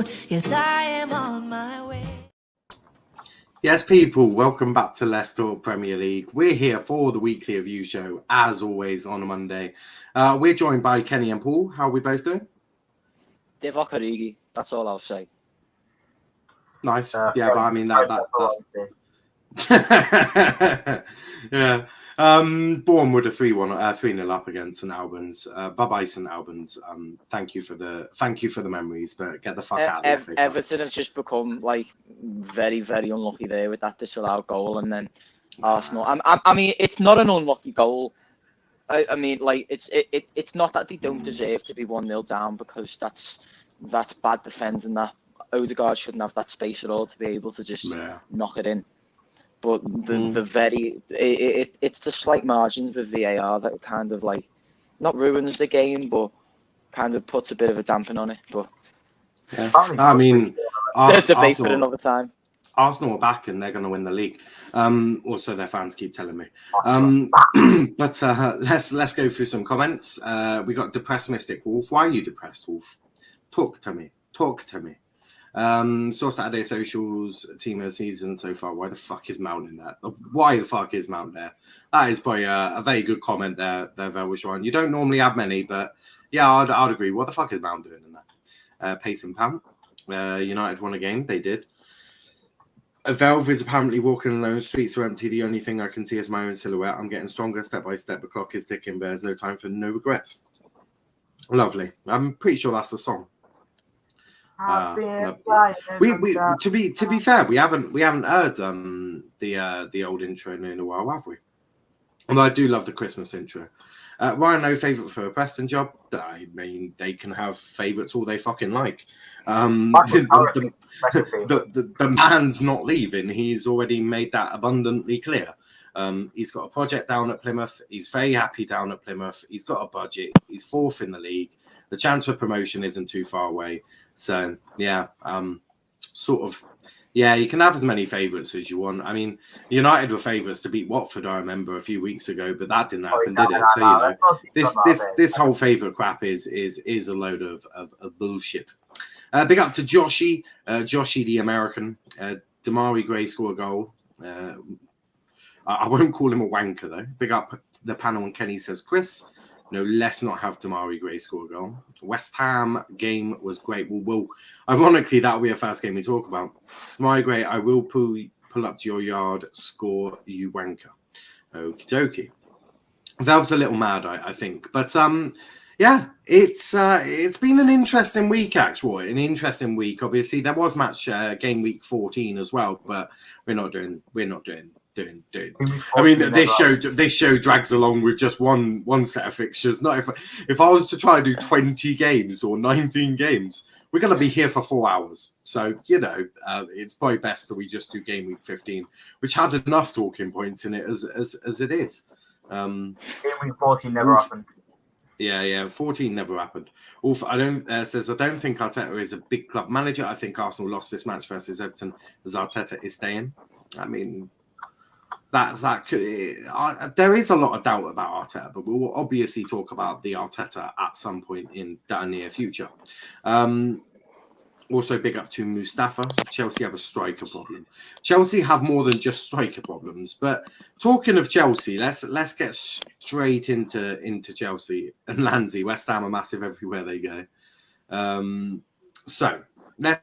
road. Yes, I am on my way. Yes, people, welcome back to Let's Talk Premier League. We're here for the weekly review show, as always, on a Monday. We're joined by Kenny and Paul. How are we both doing? Divock Origi, that's all I'll say. Nice. Yeah, but I mean, that's... yeah. Bournemouth a 3-0 up against St Albans. Bye-bye, St Albans. Thank you for the memories, but get the fuck out of there. Everton have just become very, very unlucky there with that disallowed goal, and then Arsenal. I mean, it's not an unlucky goal. I mean, it's not that they don't deserve to be 1-0 down, because that's bad defending. That Odegaard shouldn't have that space at all to be able to just knock it in. But it's the slight margins with VAR that kind of not ruins the game, but kind of puts a bit of a dampen on it. But I mean, there's debate for another time. Arsenal are back and they're going to win the league. Also, their fans keep telling me. But let's go through some comments. We got Depressed Mystic Wolf. Why are you depressed, Wolf? Talk to me. Saw Saturday Socials team of the season so far. Why the fuck is Mount in there? Why the fuck is Mount there? That is probably a very good comment there, Velvishwan. You don't normally have many, but yeah, I'd agree. What the fuck is Mount doing in there? Pace and Pam. United won a game. They did. Velv is apparently walking alone. Streets are empty. The only thing I can see is my own silhouette. I'm getting stronger step by step. The clock is ticking. There's no time for no regrets. Lovely. I'm pretty sure that's a song. To be fair, we haven't heard the old intro in a while, have we? Although I do love the Christmas intro. Ryan, no favourite for a Preston job. I mean, they can have favourites all they fucking like. The man's not leaving. He's already made that abundantly clear. He's got a project down at Plymouth. He's very happy down at Plymouth. He's got a budget. He's fourth in the league. The chance for promotion isn't too far away. So, yeah, you can have as many favourites as you want. I mean, United were favourites to beat Watford, I remember, a few weeks ago, but that didn't happen, did it? So, this whole favourite crap is a load of bullshit. Big up to Joshy the American. Damari Gray scored a goal. I won't call him a wanker, though. Big up the panel, and Kenny says, Chris, no, let's not have Damari Gray score a goal. West Ham game was great. Well, ironically, that'll be a first game we talk about. Damari Gray, I will pull up to your yard, score, you wanker. Okie dokie. Valve's a little mad, I think. But, it's been an interesting week, actually. An interesting week. Obviously, there was match game week 14 as well, but we're not doing. I mean, this show drags along with just one set of fixtures. Not if I was to try and do 20 games or 19 games, we're going to be here for 4 hours. So it's probably best that we just do game week 15, which had enough talking points in it as it is. Game week 14 never happened. Yeah, 14 never happened. I don't think Arteta is a big club manager. I think Arsenal lost this match versus Everton as Arteta is staying. I mean, there is a lot of doubt about Arteta, but we'll obviously talk about the Arteta at some point in the near future. Also, big up to Mustafa. Chelsea have a striker problem. Chelsea have more than just striker problems. But talking of Chelsea, let's get straight into Chelsea and Lansy. West Ham are massive everywhere they go. So let's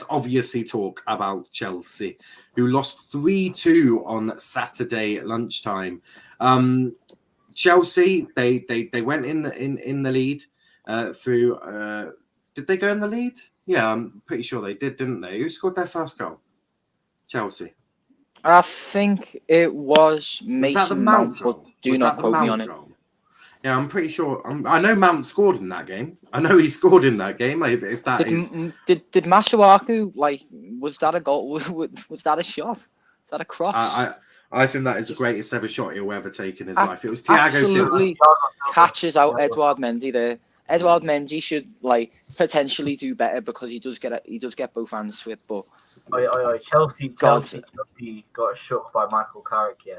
obviously talk about Chelsea, who lost 3-2 on Saturday at lunchtime. Chelsea, they went in the lead through. Did they go in the lead? Yeah, I'm pretty sure they did, didn't they? Who scored their first goal? Chelsea. I think it was Mason Mount, but do not quote me on it. Yeah, I'm pretty sure. I know Mount scored in that game. I know he scored in that game. If that did Masuaku, was that a goal? Was that a shot? Was that a cross? I think that is the greatest ever shot he'll ever take in his life. It was Thiago Silva. Absolutely catches out Edouard Mendy there. Edouard Mendy should potentially do better because he does get both hands to it. But Chelsea got shook by Michael Carrick. Yeah,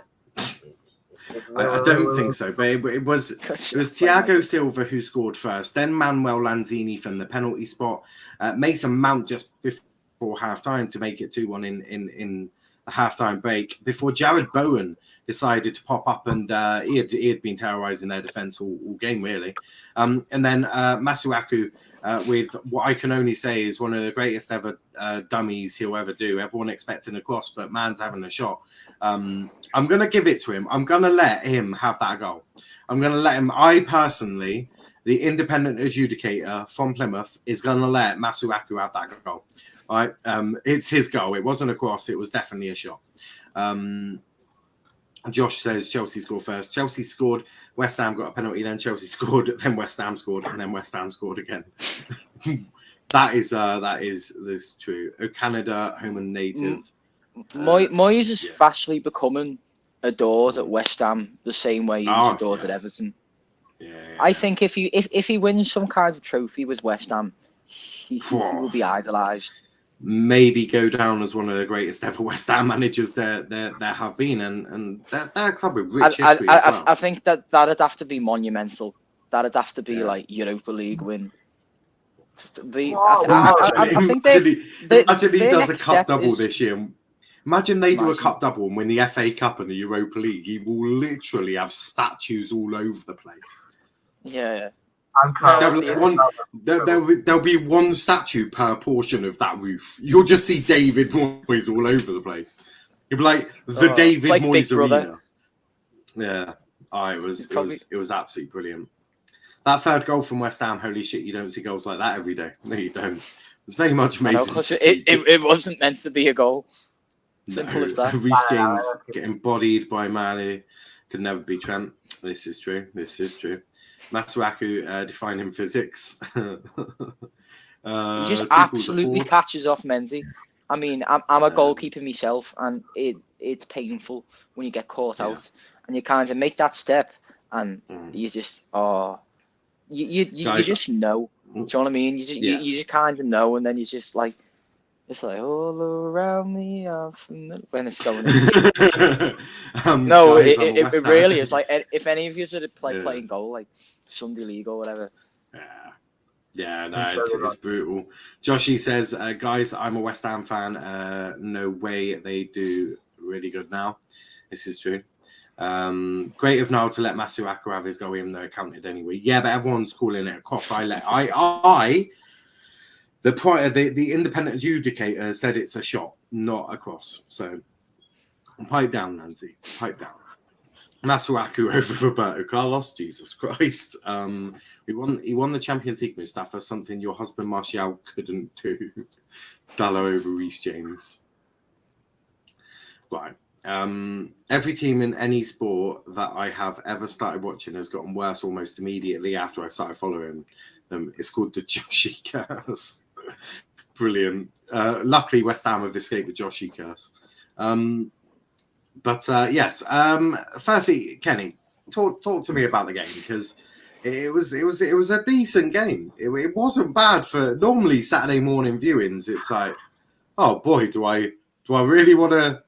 I don't think so, but it was Thiago Silva who scored first, then Manuel Lanzini from the penalty spot, Mason Mount just before half-time to make it 2-1 in the half-time break, before Jared Bowen decided to pop up, and he had been terrorising their defence all game, really. And then Masuaku with what I can only say is one of the greatest ever dummies he'll ever do. Everyone expecting a cross, but man's having a shot. I'm going to give it to him. I'm going to let him have that goal. I'm going to let him. I personally, the independent adjudicator from Plymouth, is going to let Masuaku have that goal. All right? It's his goal. It wasn't a cross. It was definitely a shot. Josh says Chelsea scored first. Chelsea scored. West Ham got a penalty. Then Chelsea scored. Then West Ham scored. And then West Ham scored again. that is true. Canada, home and native. Moyes is fastly becoming adored at West Ham the same way he was adored at Everton. Yeah. I think if he wins some kind of trophy with West Ham, he will be idolised. Maybe go down as one of the greatest ever West Ham managers there have been, and they're a club with rich history as well. I think that'd have to be monumental. That'd have to be like Europa League win. Imagine he does a cup double this year. Imagine they do a cup double and win the FA Cup and the Europa League. He will literally have statues all over the place. Yeah. There'll be one statue per portion of that roof. You'll just see David Moyes all over the place. It'll be like the David like Moyes Arena. Yeah. It was absolutely brilliant. That third goal from West Ham, holy shit, you don't see goals like that every day. No, you don't. It's very much Mason. It wasn't meant to be a goal. Simple as that. Reece James getting bodied by Mane could never be Trent. This is true. Masuaku defining physics. He just absolutely catches off Mendy. I mean, I'm a goalkeeper myself, and it's painful when you get caught out and you kind of make that step, and you just you just know. Do you know what I mean? You just kind of know, and then you just like. It's like all around me when it's going. No, it really is. Like if any of you sort of playing goal, like Sunday League or whatever. Yeah, no, it's brutal. Joshy says, guys, I'm a West Ham fan. No way they do really good now. This is true. Great of Niall to let Masuaku have his goal, even though it counted anyway. Yeah, but everyone's calling it a cross. The independent adjudicator said it's a shot, not a cross. So, pipe down, Nancy. Pipe down. Masuaku over Roberto Carlos. Jesus Christ. He won the Champions League, Mustafa, something your husband Martial couldn't do. Dallo over Reece James. Right. Every team in any sport that I have ever started watching has gotten worse almost immediately after I started following them. It's called the Joshi curse. Brilliant. Luckily, West Ham have escaped the Joshi curse. Yes. Firstly, Kenny, talk to me about the game, because it was a decent game. It wasn't bad for normally Saturday morning viewings. It's like, oh boy, do I really want to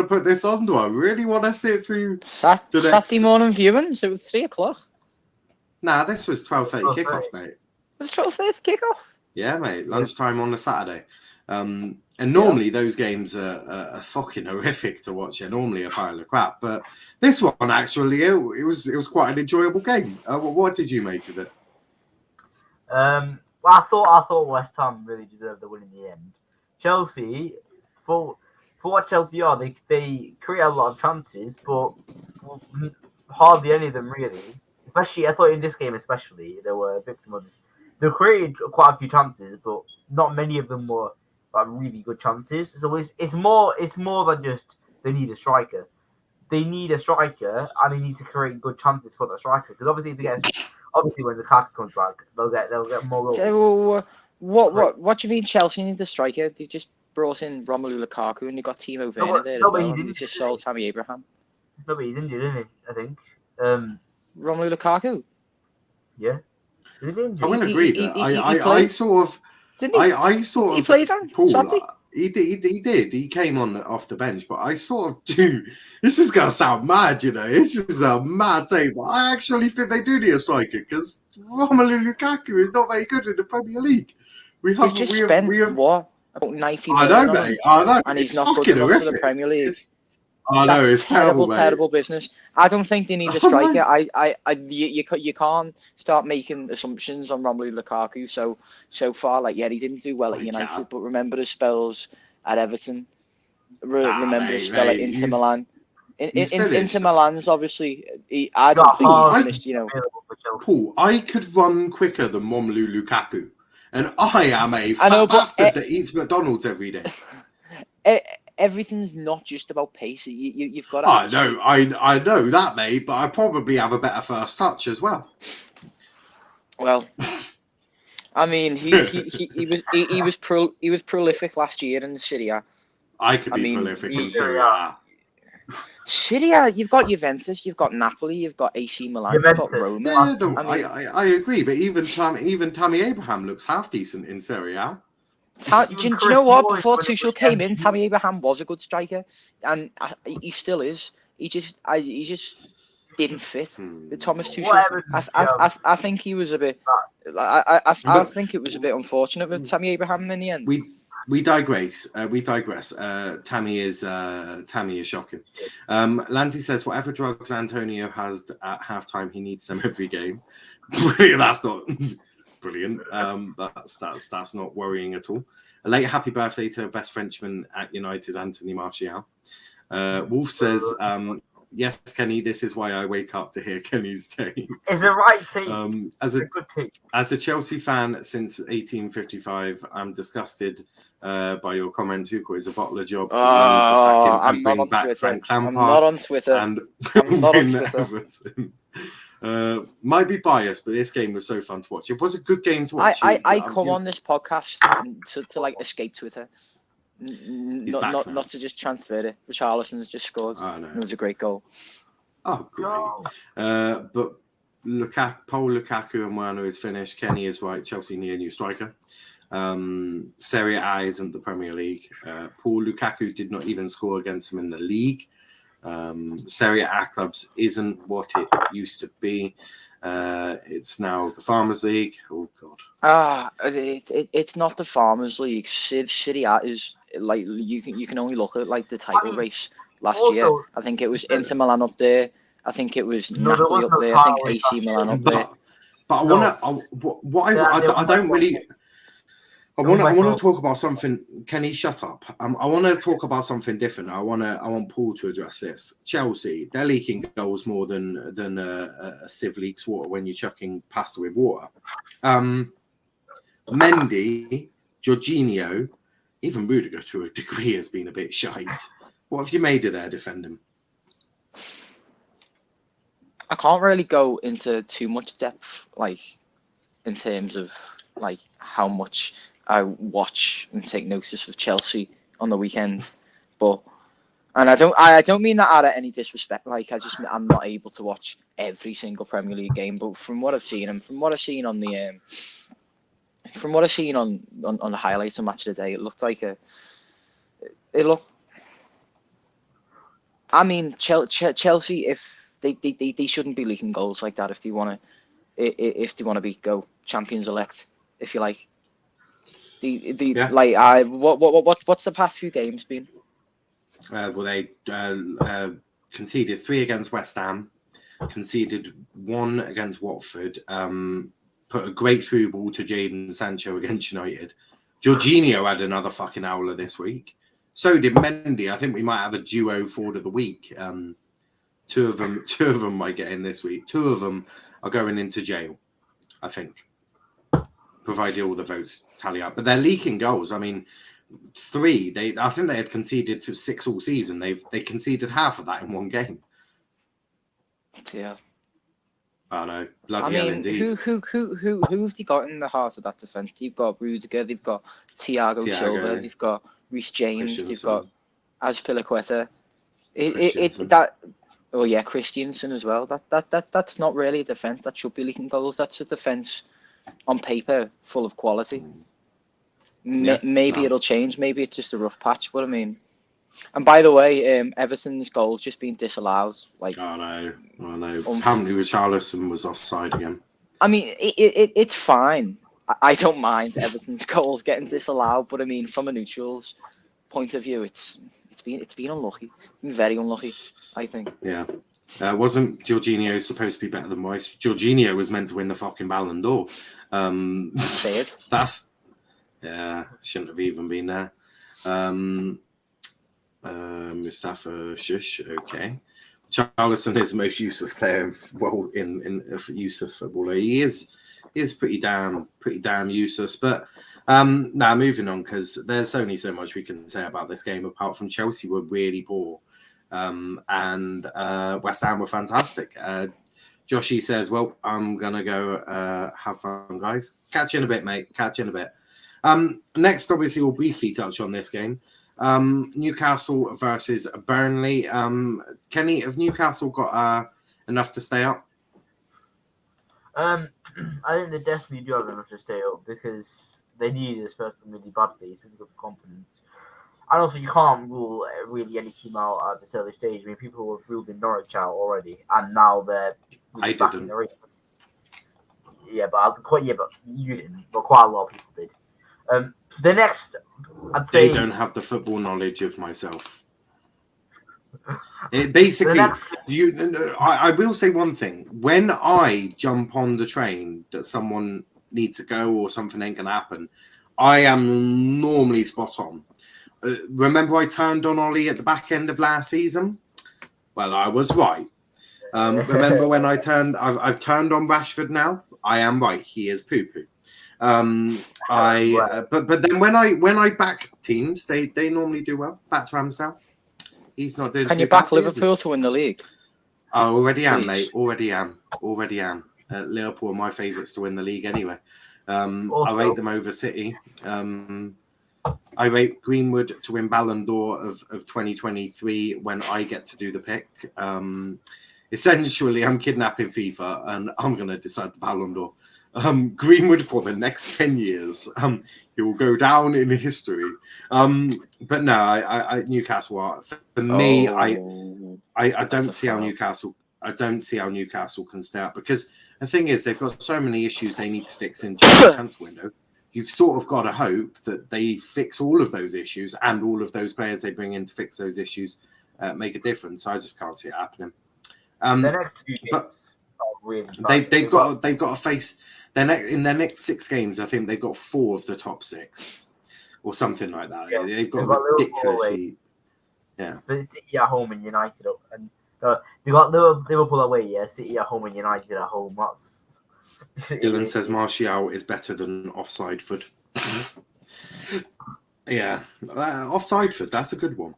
put this on? Do I really want to sit through Saturday morning viewings? It was 3:00. Nah, this was 12:30 kickoff, mate. It was 12:30 kickoff. Yeah, mate. Lunchtime on a Saturday. And normally those games are fucking horrific to watch. They're normally a pile of crap. But this one, actually, it was quite an enjoyable game. What did you make of it? Well, I thought West Ham really deserved the win in the end. Chelsea, for what Chelsea are, they create a lot of chances, but hardly any of them really. Especially, I thought in this game, they were a victim of this. They created quite a few chances, but not many of them were like really good chances. So it's more than just they need a striker. They need a striker, and they need to create good chances for the striker. Because obviously, when the Lukaku comes back, they'll get more goals. So, what do you mean Chelsea need a striker? They just brought in Romelu Lukaku, and they got Timo Werner there as well. And they just sold Tammy Abraham. No, but he's injured, isn't he? I think. Romelu Lukaku. Yeah. I'm going to agree that I sort of. Didn't he? I sort of. He played on Paul, Sunday. He did. He came on off the bench, but I sort of do. This is gonna sound mad, you know. This is a mad take, but I actually think they do need a striker because Romelu Lukaku is not very good in the Premier League. We have what about 90 I million know, on mate. him, I know. and he's It's not good fucking enough for the horrific. Premier League. I know it's terrible, mate. Terrible business. I don't think they need a I know. striker. You can't start making assumptions on Romelu Lukaku so far. Like, yeah, he didn't do well at I United, can't. but remember his spells at Everton. Remember his spell at Inter he's- Milan. he's finished. Inter Milan's obviously. I don't think he's finished. You know, Paul, I could run quicker than Romelu Lukaku, and I am a I know, fat but, bastard that eats McDonald's every day. everything's not just about pace. You've got to. I know that, mate, but I probably have a better first touch as well. Well, I mean, he was prolific last year in the Serie A. I could be prolific in Serie A. Serie A, you've got Juventus, you've got Napoli, you've got AC Milan, you've got Roma. Yeah, no, I agree, but even Tammy Abraham looks half decent in Serie A. Do you know what? Before Tuchel came in, Tammy Abraham was a good striker, and he still is. He just didn't fit with Thomas Tuchel. I think he was a bit. I think it was a bit unfortunate with Tammy Abraham in the end. We digress. Tammy is shocking. Lancy says whatever drugs Antonio has at halftime, he needs them every game. Brilliant. That's not brilliant. That's not worrying at all. A late happy birthday to best Frenchman at United, Anthony Martial. Wolf says, yes, Kenny, this is why I wake up to hear Kenny's takes. It's a right team. As a good team. As a Chelsea fan since 1855, I'm disgusted by your comment. Tuchel is a bottler job. You need to sack him and bring back Frank Lampard. I'm not on Twitter. And I'm not on Twitter. Everything. Might be biased, but this game was so fun to watch. It was a good game to watch. I come on this podcast to like escape Twitter. Not to just transfer it. Richarlison has just scored. It was a great goal. Oh, great. But Paul Lukaku and Werner is finished. Kenny is right. Chelsea need a new striker. Serie A isn't the Premier League. Paul Lukaku did not even score against them in the league. Serie A clubs isn't what it used to be. It's now the Farmers League. Oh God. It's not the Farmers League. Serie A is like you can only look at like the title race last year. I think it was Inter Milan up there. I think it was Napoli up there. I think AC Milan up there. But I want to talk about something. Kenny, shut up. I want to talk about something different. I want Paul to address this. Chelsea, they're leaking goals more than a sieve leaks water when you're chucking pasta with water. Mendy, Jorginho, even Rudiger to a degree has been a bit shite. What have you made of their defending? I can't really go into too much depth, like in terms of like how much I watch and take notice of Chelsea on the weekend, and I don't mean that out of any disrespect. Like I'm not able to watch every single Premier League game, but from what I've seen and from what I've seen on the on the highlights of Match of the Day, it looked like I mean, Chelsea, if they shouldn't be leaking goals like that if they want to go champions elect, if you like. What's the past few games been? They conceded 3 against West Ham, conceded 1 against Watford, put a great through ball to Jadon Sancho against United. Jorginho had another fucking howler this week. So did Mendy. I think we might have a duo forward of the week. Two of them might get in this week. 2 of them are going into jail, I think, provided all the votes tally up. But they're leaking goals. I mean, 3. I think they had conceded 6 all season. They conceded half of that in one game. Yeah. I know. Bloody hell, indeed. Who have they got in the heart of that defence? They've got Rudiger, they've got Thiago Silva, they've got Reece James, they've got Azpilicueta. Christensen as well. That's not really a defence that should be leaking goals. That's a defence on paper full of quality. Maybe it'll change. Maybe it's just a rough patch. But I mean, and by the way, Everton's goal's just been disallowed. Like, I know. Apparently, Richarlison was offside again. I mean, it's fine. I don't mind Everton's goals getting disallowed, but I mean, from a neutral's point of view, it's been unlucky. It's been very unlucky, I think. Yeah. Wasn't Jorginho supposed to be better than Rice? Jorginho was meant to win the fucking Ballon d'Or. That's shouldn't have even been there. Mustafa Shush, okay. Charlison is the most useless player in useless footballer. He is pretty damn useless. But now moving on, because there's only so much we can say about this game apart from Chelsea were really poor. And West Ham were fantastic. Joshy says, well, I'm going to go have fun, guys. Catch you in a bit, mate. Catch you in a bit. Next, obviously, we'll briefly touch on this game. Newcastle versus Burnley. Kenny, have Newcastle got enough to stay up? I think they definitely do have enough to stay up because they need this first one really badly. It's really good for confidence. And also, you can't rule really any team out at this early stage. I mean, people have ruled in Norwich out already, and now they're really back in the race. But you didn't. But quite a lot of people did. The next, I'd say they don't have the football knowledge of myself. It basically, I will say one thing: when I jump on the train that someone needs to go or something ain't gonna happen, I am normally spot on. Remember, I turned on Ollie at the back end of last season. Well, I was right. Remember when I've turned on Rashford now? I am right. He is poo poo. But then when I back teams, they normally do well. Back to Ramsdale. He's not doing. Can you back Liverpool to win the league? I already am, mate. Already am. Liverpool are my favourites to win the league anyway. I rate them over City. I rate Greenwood to win Ballon d'Or of 2023 when I get to do the pick. Essentially, I'm kidnapping FIFA and I'm going to decide the Ballon d'Or. Greenwood for the next 10 years. He will go down in history. But no, I Newcastle are for me. I don't see how Newcastle. I don't see how Newcastle can stay up because the thing is they've got so many issues they need to fix in the transfer window. You've sort of got to hope that they fix all of those issues and all of those players they bring in to fix those issues make a difference. I just can't see it happening. The next few games are really bad. They've got to face in their next 6 games. I think they've got 4 of the top 6 or something like that. Yeah, they've got ridiculously. City at home and United up, and they got Liverpool away. Yeah, City at home and United at home. That's. Dylan says Martial is better than Offsideford. Yeah, Offsideford. That's a good one.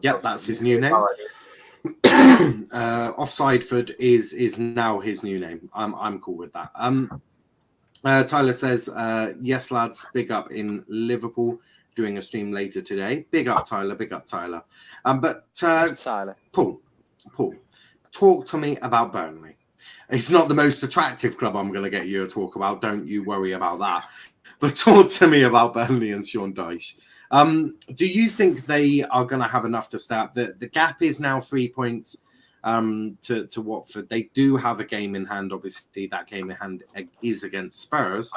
Yep, that's his new name. Offsideford is now his new name. I'm cool with that. Tyler says, yes, lads, big up in Liverpool. Doing a stream later today. Big up, Tyler. Big up, Tyler. Tyler. Paul, talk to me about Burnley. It's not the most attractive club I'm going to get you to talk about. Don't you worry about that. But talk to me about Burnley and Sean Dyche. Do you think they are going to have enough to start? The gap is now 3 points to Watford. They do have a game in hand. Obviously, that game in hand is against Spurs.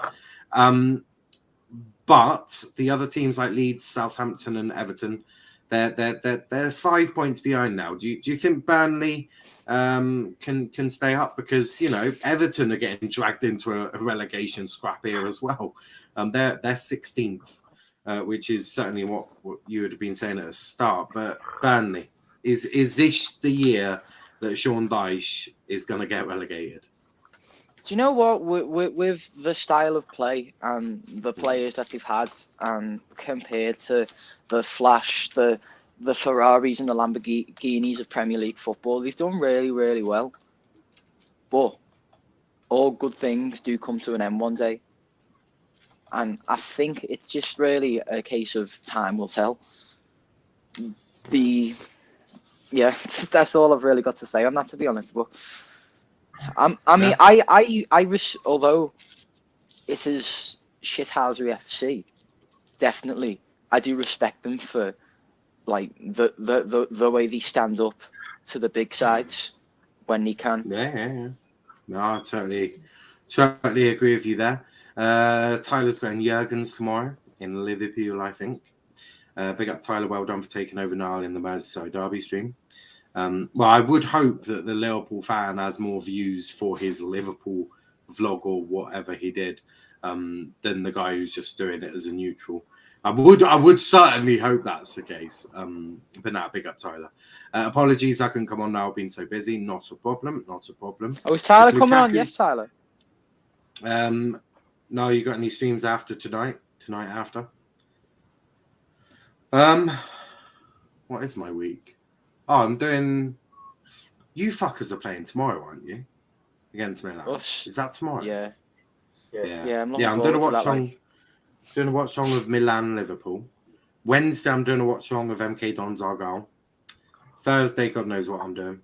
But the other teams like Leeds, Southampton, and Everton, they're 5 points behind now. Do you think Burnley can stay up? Because Everton are getting dragged into a relegation scrap here as well. They're 16th, which is certainly what you would have been saying at the start. But Burnley, is this the year that Sean Dyche is going to get relegated? Do you know what? With the style of play and the players that they've had, and compared to the Flash, the Ferraris and the Lamborghinis of Premier League football, they've done really, really well. But all good things do come to an end one day. And I think it's just really a case of time will tell. That's all I've really got to say on that, to be honest. But although it is shithousery FC, definitely. I do respect them for like the way they stand up to the big sides when they can. Yeah. No, I totally agree with you there. Tyler's going Jurgens tomorrow in Liverpool, I think. Big up Tyler, well done for taking over Niall in the Merseyside derby stream. Well, I would hope that the Liverpool fan has more views for his Liverpool vlog or whatever he did than the guy who's just doing it as a neutral. I would certainly hope that's the case. But now, big up Tyler. Apologies, I couldn't come on now. I've been so busy. Not a problem. Oh, is Tyler If coming on? Lukaku- Yes, Tyler. No, you got any streams after tonight? Tonight after? What is my week? Oh, I'm doing. You fuckers are playing tomorrow, aren't you? Against Milan. Us. Is that tomorrow? Yeah. Yeah. I'm doing a watch on. Doing a watch on of Milan Liverpool. Wednesday, I'm doing a watch on of MK Dons Argyle. Thursday, God knows what I'm doing.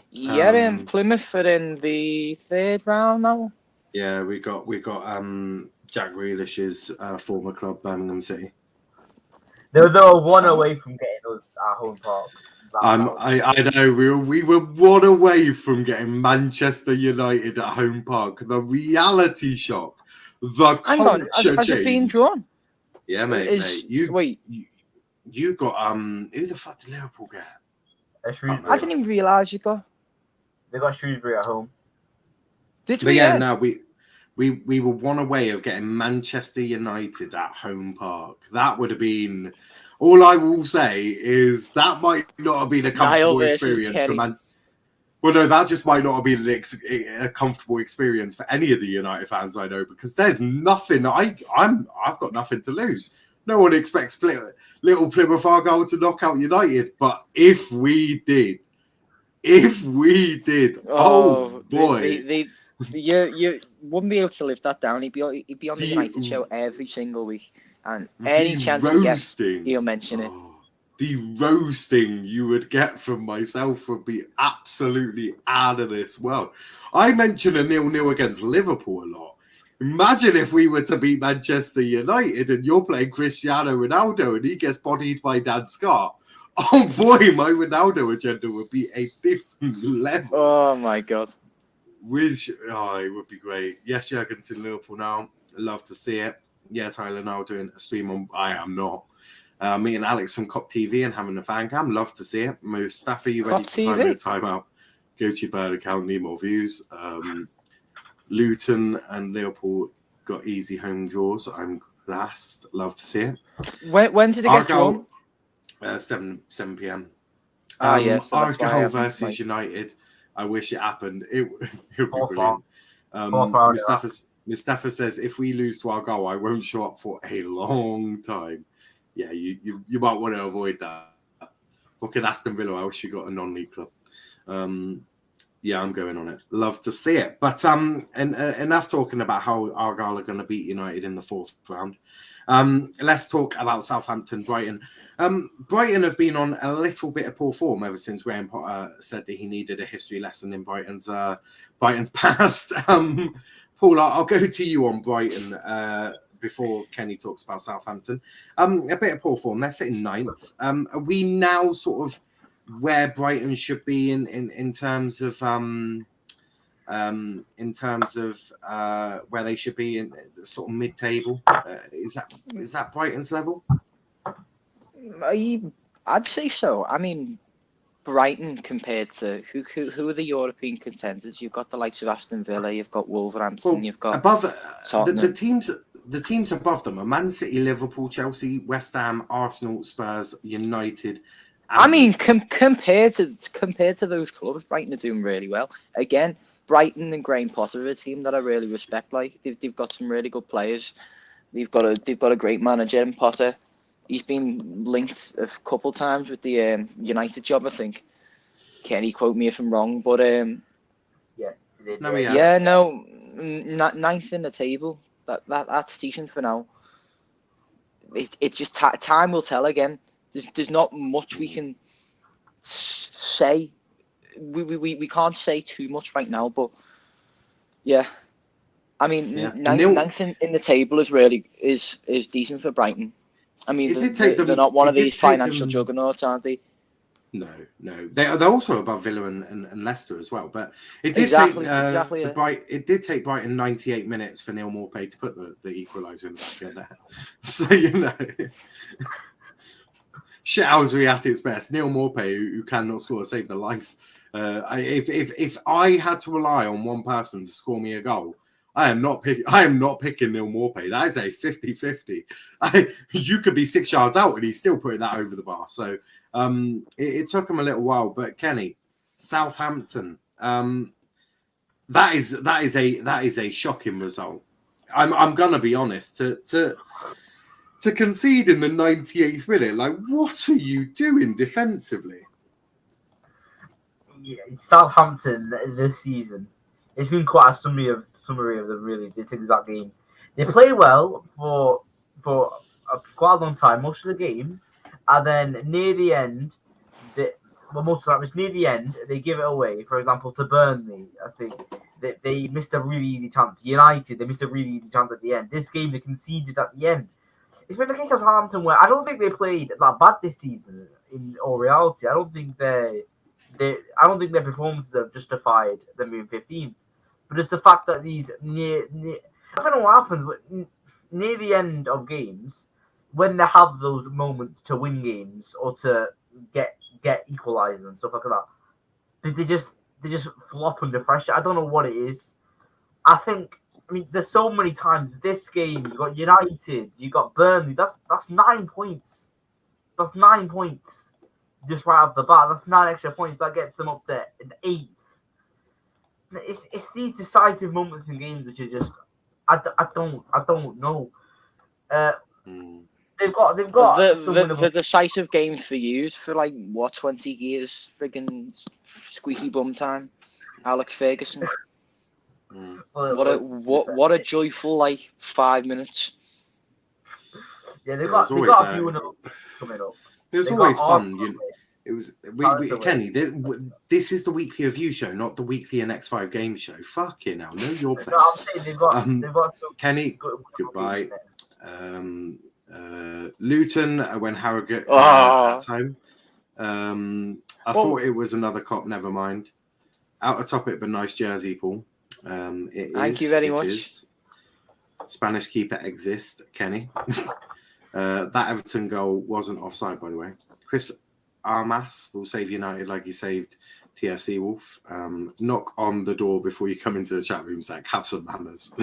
Yeah, Plymouth are in the third round now. Yeah, we got Jack Grealish's former club, Birmingham City. They were one away from getting us our home park. I know we were one away from getting Manchester United at home park. The reality shock, the culture change. Has it been drawn? Yeah, mate. You got who the fuck did Liverpool get? I didn't even realise you got. They got Shrewsbury at home. Did we? But yeah, no, we were one away of getting Manchester United at home park. That would have been. All I will say is that might not have been a comfortable experience for Man. Well, no, that just might not have been a comfortable experience for any of the United fans I know, because there's nothing. I've got nothing to lose. No one expects little Plymouth Argyle to knock out United, but if we did, oh boy, you wouldn't be able to live that down. He'd be on the United show every single week, and any chance he gets, he'll mention it. The roasting you would get from myself would be absolutely out of this world. I mention a 0-0 against Liverpool a lot. Imagine if we were to beat Manchester United and you're playing Cristiano Ronaldo and he gets bodied by Dan Scar. Oh boy, my Ronaldo agenda would be a different level. Oh my God. It would be great. Yes, Jurgen's in Liverpool now. I'd love to see it. Yeah, Tyler now doing a stream on. I am not. Meeting Alex from Cop TV and having a fan cam. Love to see it. Mustafa, you ready to find a timeout? Go to your bird account, need more views. Luton and Liverpool got easy home draws. I'm last. Love to see it. When did it get drawn? 7 p.m. So Argyle versus United. I wish it happened. It would be brilliant. Mustafa says, if we lose to Argyle, I won't show up for a long time. Yeah, you might want to avoid that. Fucking Aston Villa, I wish you got a non-league club. Yeah, I'm going on it. Love to see it. But enough talking about how Argyle are going to beat United in the fourth round. Let's talk about Southampton, Brighton. Brighton have been on a little bit of poor form ever since Graham Potter said that he needed a history lesson in Brighton's past. Paul, I'll go to you on Brighton before Kenny talks about Southampton. A bit of poor form. They're sitting ninth. Are we now sort of where Brighton should be in terms of where they should be in sort of mid-table? Is that Brighton's level? I'd say so. I mean, Brighton compared to who are the European contenders? You've got the likes of Aston Villa, you've got Wolverhampton, you've got above the teams above them are Man City, Liverpool, Chelsea, West Ham, Arsenal, Spurs, United. I mean, compared to those clubs, Brighton are doing really well. Again, Brighton and Graham Potter are a team that I really respect. Like they've got some really good players. They've got a great manager in Potter. He's been linked a couple times with the United job, I think. Kenny, quote me if I'm wrong, but ninth in the table. That's decent for now. It's just time will tell again. There's not much we can say. We can't say too much right now, but yeah, I mean, Yeah. ninth in the table is decent for Brighton. I mean, It did take them- they're not one it of did these take financial them- juggernauts, aren't they? No. They're also above Villa and Leicester as well. But it did Exactly, take exactly, yeah. it did take Brighton 98 minutes for Neil Maupay to put the equaliser in the back of there. So you know, shithousery at its best. Neil Maupay, who cannot score, saved the life. If I had to rely on one person to score me a goal, I am not picking Neil Maupay. That is a 50-50. You could be 6 yards out and he's still putting that over the bar. So it took him a little while. But Kenny, Southampton, that is a shocking result. I'm gonna be honest. To concede in the 98th minute, like, what are you doing defensively? Yeah, Southampton this season, it's been quite a summary of them really. This exact game, they play well for quite a long time, most of the game, and then near the end, most of the time it's near the end they give it away. For example, to Burnley, I think they missed a really easy chance. United, they missed a really easy chance at the end. This game they conceded at the end. It's been the case of Southampton where I don't think they played that bad this season in all reality. I don't think their performances have justified them being 15th. But it's the fact that these near I don't know what happens, but near the end of games, when they have those moments to win games or to get equalised and stuff like that, they just flop under pressure. I don't know what it is. I mean, there's so many times this game. You got United, you got Burnley. That's 9 points. That's 9 points just right off the bat. That's 9 extra points. That gets them up to 8th. It's these decisive moments in games which are just I don't know. They've got the decisive games for you for like what 20 years, friggin' squeaky bum time, Alex Ferguson. What a joyful like 5 minutes. Yeah, they've got a few coming up. It was always fun. It was Kenny. This is the weekly review show, not the weekly and X5 game show. Fucking hell, know your place. No, I'm saying they've got Kenny. Goodbye. Luton when Harrogate at time. I thought it was another cop. Never mind. Out of topic, but nice jersey, Paul. Thank you very much. Spanish keeper exists, Kenny. That Everton goal wasn't offside, by the way. Chris Armas will save United like he saved TFC Wolf. Knock on the door before you come into the chat room, Zach. Have some manners.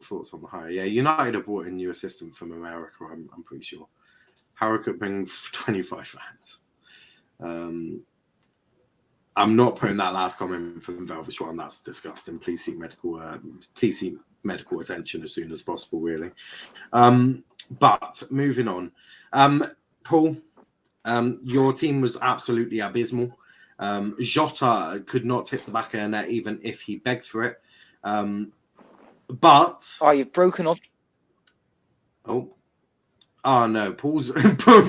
Thoughts on the hire? Yeah, United have brought in a new assistant from America. I'm pretty sure. Harrogate bring 25 fans. I'm not putting that last comment from Velvet Swan. That's disgusting. Please seek medical attention as soon as possible. Really. But moving on, Paul, your team was absolutely abysmal. Jota could not hit the back of the net even if he begged for it. But you've broken up. Oh no, Paul's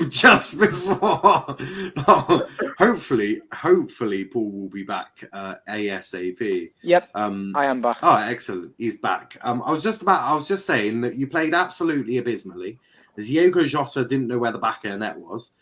just before. Hopefully, Paul will be back ASAP. Yep, I am back. Oh, excellent, he's back. I was just saying that you played absolutely abysmally. As Diogo Jota didn't know where the back of the net was.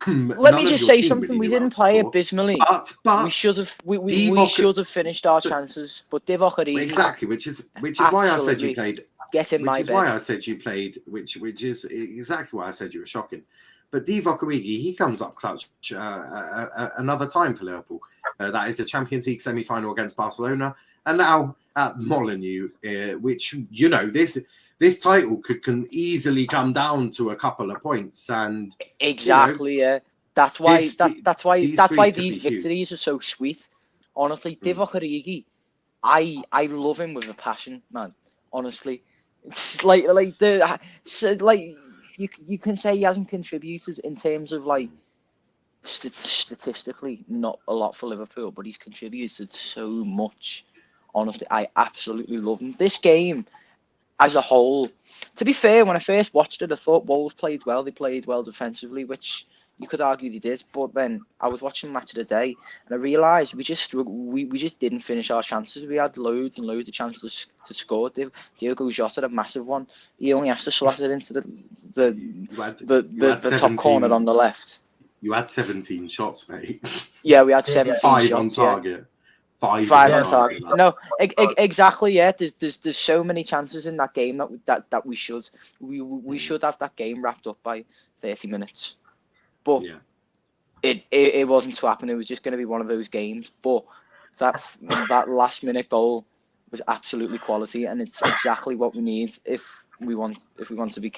Let me just say something. We didn't play abysmally. But we should have. We should have finished our chances. But Divock Origi, exactly, which is why I said you played. Get in my bed. Which is why I said you played. Which is exactly why I said you were shocking. But Divock Origi, he comes up clutch another time for Liverpool. That is a Champions League semi-final against Barcelona, and now at Molineux, which this title can easily come down to a couple of points, and exactly, yeah. That's why these victories are so sweet. Honestly, Divock Origi, I love him with a passion, man. Honestly, it's you can say he hasn't contributed in terms of like statistically not a lot for Liverpool, but he's contributed so much. Honestly, I absolutely love him. This game as a whole, to be fair, when I first watched it, I thought Wolves played well. They played well defensively, which You could argue they did, but then I was watching Match of the Day and I realised we just didn't finish our chances. We had loads and loads of chances to score. Diogo Jota had a massive one. He only has to slot it into the top corner on the left. You had 17 shots, mate. Yeah, we had 17 5 shots, on target. Five on target. No, exactly. Yeah, there's so many chances in that game that we should have that game wrapped up by 30 minutes. But it wasn't to happen. It was just going to be one of those games. But that last minute goal was absolutely quality, and it's exactly what we need if we want to be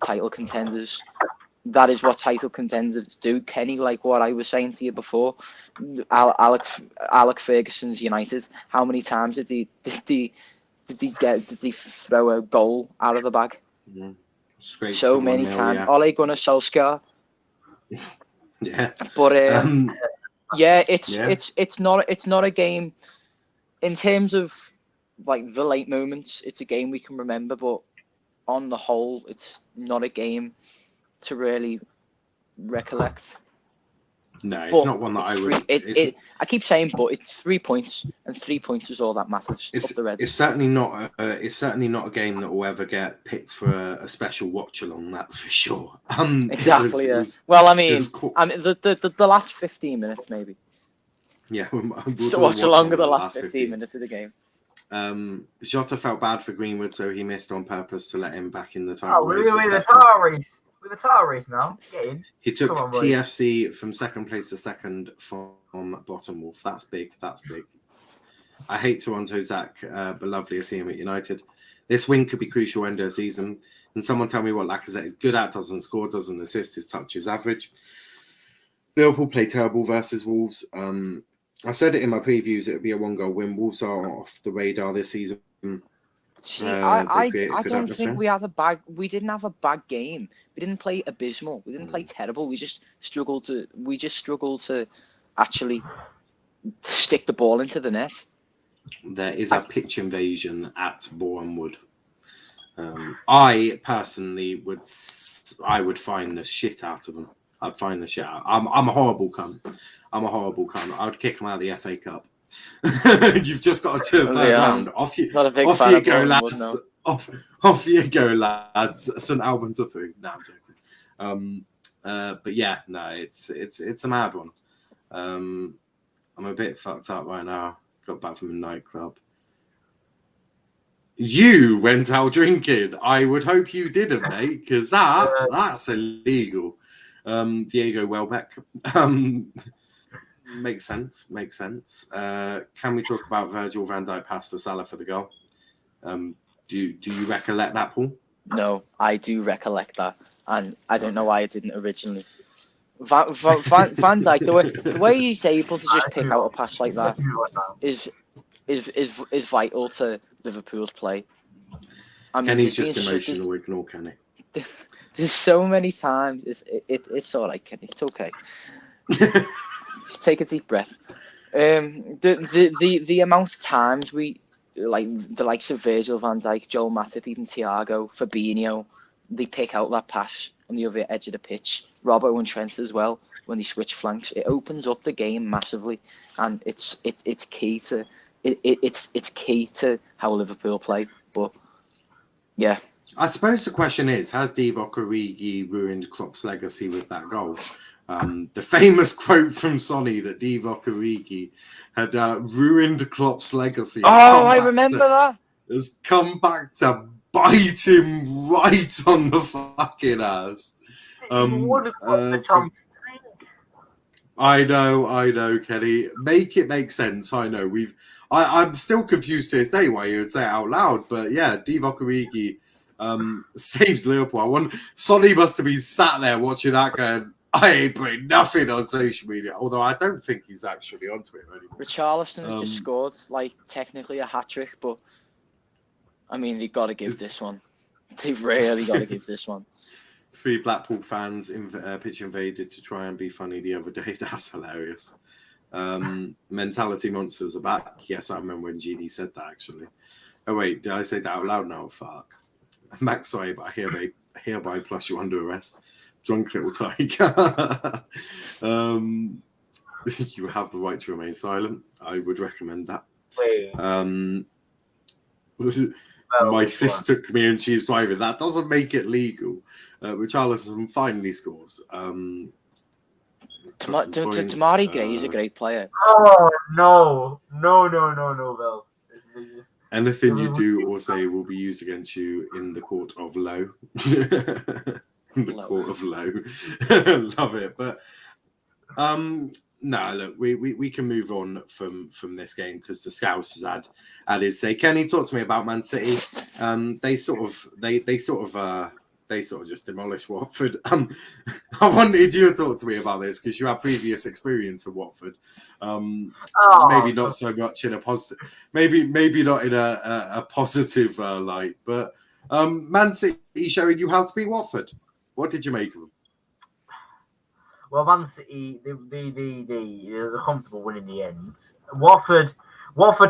title contenders. That is what title contenders do, Kenny. Like what I was saying to you before, Alec Ferguson's United. How many times did he throw a goal out of the bag? So many times. Yeah. Ole Gunnar Solskjaer. Yeah, but it's not a game in terms of like the late moments. It's a game we can remember, but on the whole, it's not a game to really recollect. No, it's not one that I would. I keep saying, but it's 3 points, and 3 points is all that matters. It's certainly not. It's certainly not a game that will ever get picked for a special watch along. That's for sure. Exactly. Well, I mean, the last 15 minutes maybe. Yeah, so watch along with the last 15 minutes of the game. Jota felt bad for Greenwood, so he missed on purpose to let him back in the title. Oh, we're in the title race. With the title race now. He took TFC from second place to second from bottom wolf. That's big. That's big. I hate Toronto, Zach, but lovely to see him at United. This win could be crucial end of the season. And someone tell me what Lacazette is good at, doesn't score, doesn't assist, his touch is average. Liverpool play terrible versus Wolves. I said it in my previews, it would be a 1-goal win. Wolves are off the radar this season. See, I don't think we didn't have a bad game. We didn't play abysmal. We didn't play terrible. We just struggled to actually stick the ball into the net. There is a pitch invasion at Bournemouth. I personally would find the shit out of them. I'd find the shit out. I'm a horrible cunt. I would kick them out of the FA Cup. You've just got to the third round. Off you go, lads. Off you go, lads. St Albans are through. No, I'm joking. But yeah, no, it's a mad one. I'm a bit fucked up right now. Got back from a nightclub. You went out drinking. I would hope you didn't, mate, because that's illegal. Diego Welbeck. Makes sense. Can we talk about Virgil van Dijk pass to Salah for the goal? Do you recollect that, Paul? No, I do recollect that, and I don't know why I didn't originally. Van Dijk, the way he's able to just pick out a pass like that is vital to Liverpool's play. I mean, Kenny's just emotional. Ignore Kenny. There's so many times. It's all right, Kenny. It's okay. Just take a deep breath. The amount of times we like the likes of Virgil van Dijk, Joel Matip, even Thiago, Fabinho, they pick out that pass on the other edge of the pitch. Robbo and Trent as well when they switch flanks. It opens up the game massively, and it's key to it's key to how Liverpool play. But yeah. I suppose the question is, has Divock Origi ruined Klopp's legacy with that goal? The famous quote from Sonny that Divock Origi had ruined Klopp's legacy. I remember that. Has come back to bite him right on the fucking ass. I know, Kenny. Make it make sense. I know. I'm still confused to this day why you would say it out loud, but yeah, Divock Origi saves Liverpool. Sonny must have been sat there watching that going, I ain't putting nothing on social media, although I don't think he's actually on Twitter anymore. Richarlison has just scored, like, technically a hat-trick, but, I mean, they've got to give this one. They've really got to give this one. 3 Blackpool fans pitch invaded to try and be funny the other day. That's hilarious. Mentality monsters are back. Yes, I remember when GD said that, actually. Oh, wait, did I say that out loud now? Fuck. Max, sorry, but I hereby plus you under arrest. drunk little tyke. You have the right to remain silent. I would recommend that. Wait, My sis took me and she's driving. That doesn't make it legal. Richarlison finally scores. Tamari Gray is a great player. Oh no, Vel. Anything you do or say will be used against you in the court of law. In the court of law. Love it. But no, look, we can move on from this game because the Scouse has had his say. Kenny, talk to me about Man City. They sort of just demolished Watford. I wanted you to talk to me about this because you have previous experience of Watford. Maybe not so much in a positive, maybe not in a positive light, but Man City showing you how to beat Watford. What did you make of them? Well, Man City, it was a comfortable win in the end. Watford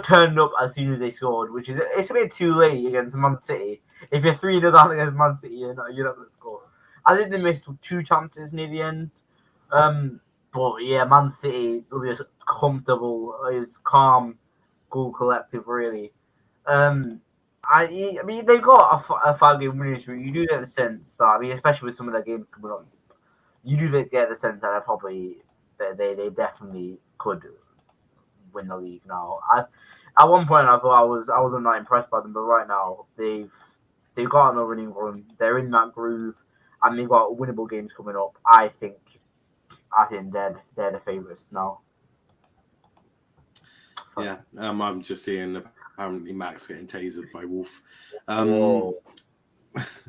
turned up as soon as they scored, which is it's a bit too late against Man City. If you're 3-0 down against Man City, you're not going to score. I think they missed 2 chances near the end. But yeah, Man City was comfortable, it was calm, cool collective, really. I mean, they've got a 5-game winning streak. You do get the sense that, I mean, especially with some of their games coming on, you do get the sense that they definitely could win the league now. At one point, I thought I wasn't that impressed by them, but right now they've got another winning run. They're in that groove, and they've got winnable games coming up. I think they're the favourites now. Yeah, I'm just seeing apparently Max getting tasered by Wolf.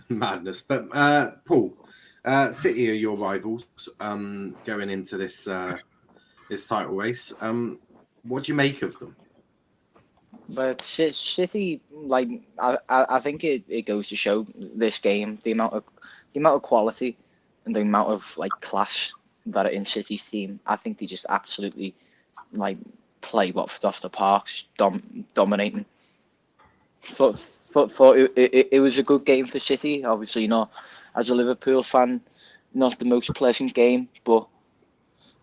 Madness. But Paul, City are your rivals going into this title race. What do you make of them? But City, like I think it goes to show this game the amount of quality and the amount of like class that are in City's team. I think they just absolutely like play Watford off the parks, dominating. Thought it was a good game for City. Obviously, as a Liverpool fan, not the most pleasant game, but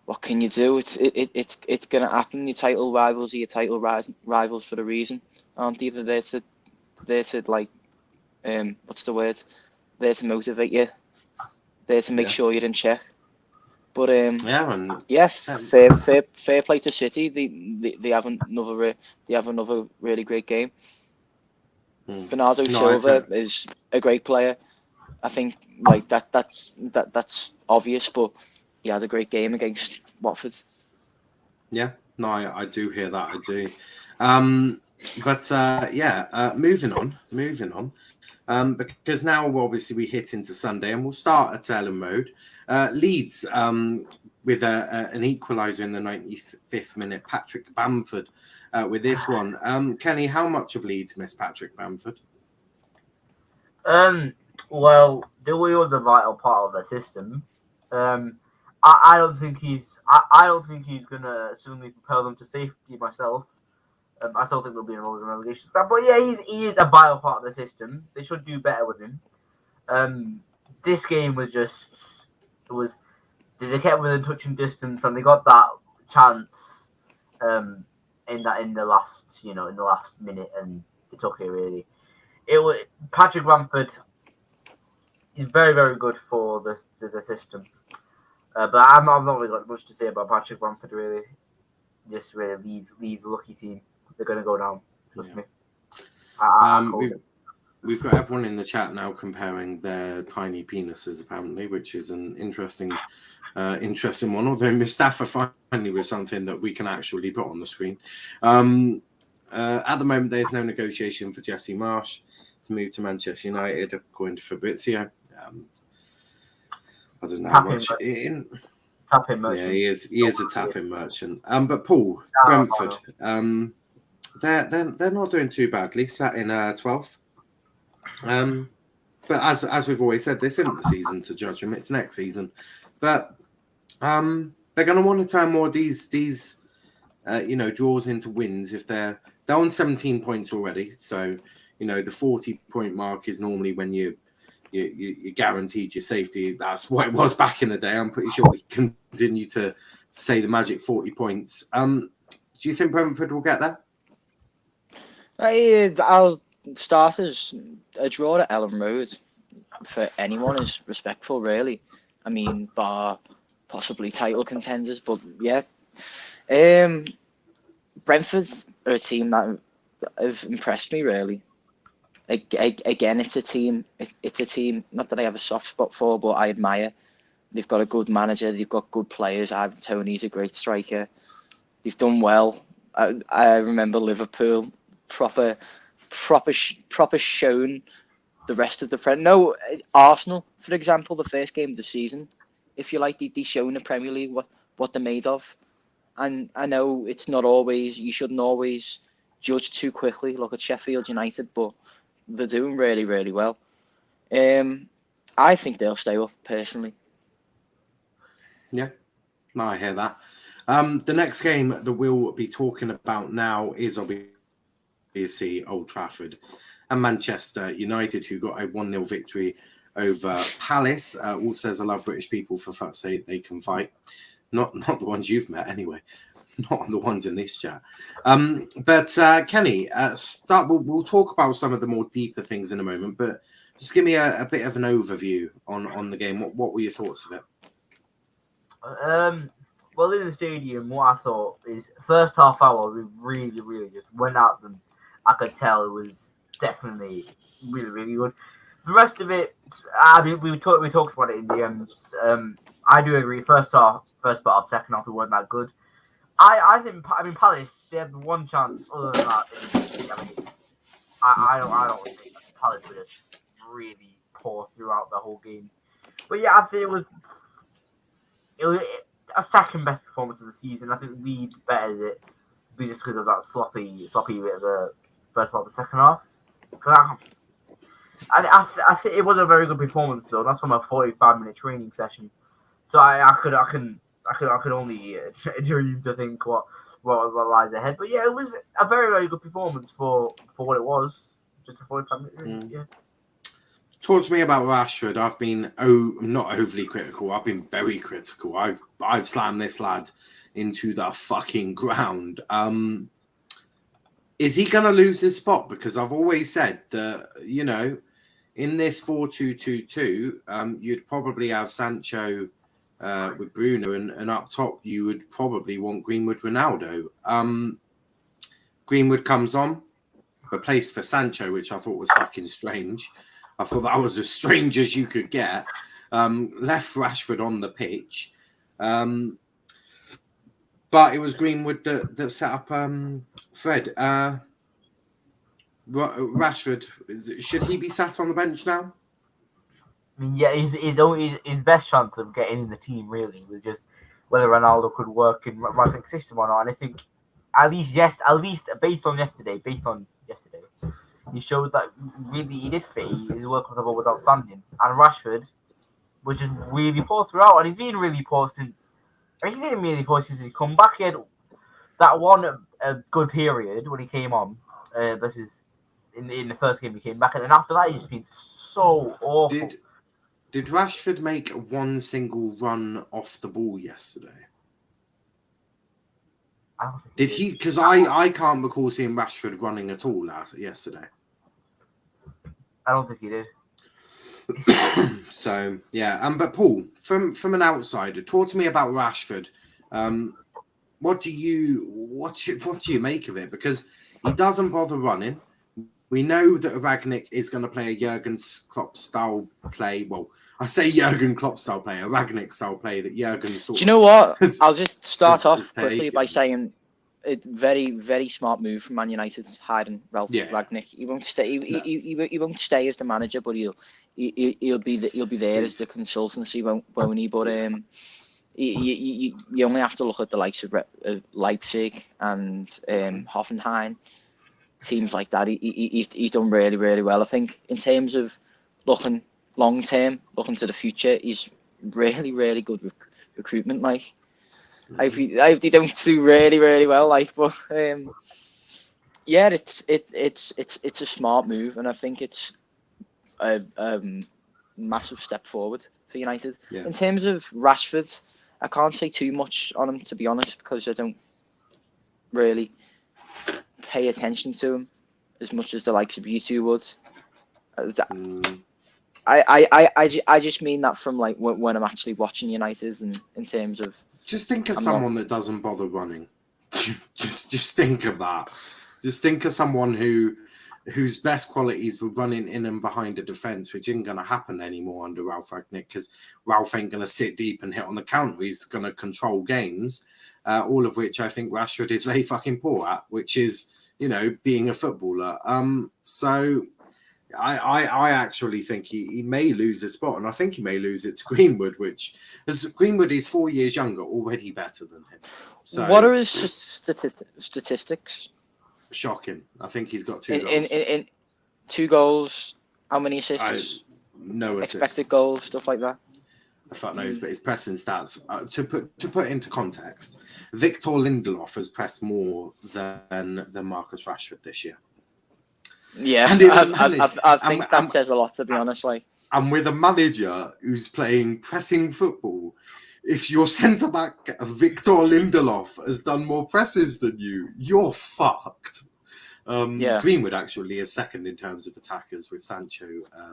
what can you do? It's going to happen. Your title rivals are your title rivals for a reason, aren't they? They're to like, what's the word? There to motivate you. There to make sure you're in check. But fair play to City. They have another really great game. Bernardo Silva is a great player. I think like that's obvious, but he had a great game against Watford. Yeah, no, I do hear that. I do. Moving on. Because now obviously we hit into Sunday and we'll start at Ellen Road. Leeds with an equaliser in the 95th minute. Patrick Bamford with this one. Kenny, how much of Leeds missed Patrick Bamford? Well, Dewey was a vital part of the system. I don't think he's gonna suddenly propel them to safety myself. I still think they'll be in a relegation scrap, but yeah, he is a vital part of the system. They should do better with him. This game was they kept within touching distance and they got that chance in the last minute and they took it really. It was Patrick Bamford is very, very good for the system. But I've not really got much to say about Patrick Bamford, really. Just really leaves lucky team. They're going to go down. Trust me. We've got everyone in the chat now comparing their tiny penises, apparently, which is an interesting one. Although Mustafa finally was something that we can actually put on the screen. At the moment, there's no negotiation for Jesse Marsh to move to Manchester United, according to Fabrizio. I don't know how much. Tapping merchant. Yeah, he is a tapping merchant. But Paul, Brentford, they're not doing too badly. Sat in 12th. But as we've always said, this isn't the season to judge them. It's next season. But they're going to want to turn more of these draws into wins if they're on 17 points already. So the 40-point mark is normally when you you guaranteed your safety. That's what it was back in the day. I'm pretty sure we continue to say the magic 40 points. Do you think Brentford will get there? Our starters, a draw at Ellen Road for anyone is respectful, really. I mean, bar possibly title contenders, but yeah. Brentford's are a team that have impressed me, really. Again, it's a team. It's a team. Not that I have a soft spot for, but I admire. They've got a good manager. They've got good players. Ivan Toney's a great striker. They've done well. I remember Liverpool proper shown the rest of the friend. No, Arsenal, for example, the first game of the season. If you like, they shown the Premier League what they're made of. And I know it's not always. You shouldn't always judge too quickly. Look at Sheffield United, but they're doing really, really well. I think they'll stay up, personally. Yeah, no, I hear that. The next game that we'll be talking about now is obviously Old Trafford and Manchester United, who got a 1-0 victory over Palace. All says I love British people, for fuck's sake, they can fight. Not the ones you've met, anyway. Not the ones in this chat. But Kenny, we'll talk about some of the more deeper things in a moment, but just give me a bit of an overview on the game. What were your thoughts of it? Well, in the stadium, what I thought is first half hour, we really, really just went at them. I could tell it was definitely really, really good. The rest of it, I mean, we talked about it in the end. I do agree. First part of second half, we weren't that good. I think Palace, they had one chance. Other than that, I don't think Palace were just really poor throughout the whole game. But yeah, I think it was a second best performance of the season. I think Leeds betters it just because of that sloppy bit of the first part of the second half. I think it was a very good performance though. That's from a 45-minute training session. So I could only dream to think what lies ahead. But yeah, it was a very, very good performance for what it was. Just a 45-minute. Yeah. Talk to me about Rashford. I've been not overly critical. I've been very critical. I've slammed this lad into the fucking ground. Is he going to lose his spot? Because I've always said that, in this 4-2-2-2, you'd probably have Sancho with Bruno, and up top you would probably want Greenwood, Ronaldo. Greenwood comes on, replaced for Sancho, which I thought was fucking strange. I thought that was as strange as you could get. Left Rashford on the pitch. But it was Greenwood that set up Fred. Rashford, should he be sat on the bench now? I mean, yeah, his best chance of getting in the team really was just whether Ronaldo could work in Rangnick's system or not. And I think at least based on yesterday, he showed that really he did fit. His work on the ball was outstanding, and Rashford was just really poor throughout. And he's been really poor since. He's come back. He had that one good period when he came on versus in the first game he came back, and then after that he's just been so awful. Did Rashford make one single run off the ball yesterday? I don't think Did he? Because I can't recall seeing Rashford running at all yesterday. I don't think he did. So yeah, but Paul, from an outsider, talk to me about Rashford. What do you make of it? Because he doesn't bother running. We know that Rangnick is going to play a Jurgen Klopp style play. Well, I say Jurgen Klopp style play, a Rangnick style play that Jurgen sort. Do you know what? I'll just start off quickly by saying it very, very smart move from Man United's hiding Ralph Rangnick. He won't stay. He won't stay as the manager, but he'll be there as the consultancy, won't he? But you only have to look at the likes of Leipzig and Hoffenheim, teams like that. He's done really, really well. I think in terms of looking long term, looking to the future, he's really, really good with recruitment. Like, I hope they don't do really, really well. Like, but yeah, it's a smart move, and I think it's massive step forward for United. Yeah. In terms of Rashford, I can't say too much on him, to be honest, because I don't really pay attention to him as much as the likes of you two would. I just mean that from like when I'm actually watching United, and in terms of just think of someone that doesn't bother running. just think of that. Just think of someone whose best qualities were running in and behind a defence, which isn't going to happen anymore under Ralph Rangnick, because Ralph ain't going to sit deep and hit on the counter. He's going to control games, all of which I think Rashford is very fucking poor at, which is, you know, being a footballer. So I actually think he may lose his spot, and I think he may lose it to Greenwood, which, as Greenwood is 4 years younger, already better than him. So, what are his statistics? Shocking. I think he's got 2 goals. In 2 goals, how many assists? No assists. Expected goals, stuff like that. I fuck knows, but his pressing stats, to put into context, Victor Lindelof has pressed more than Marcus Rashford this year. Yeah, I think that says a lot, to be honest. Like, and with a manager who's playing pressing football, if your centre back Victor Lindelof has done more presses than you, you're fucked. Greenwood actually is second in terms of attackers, with Sancho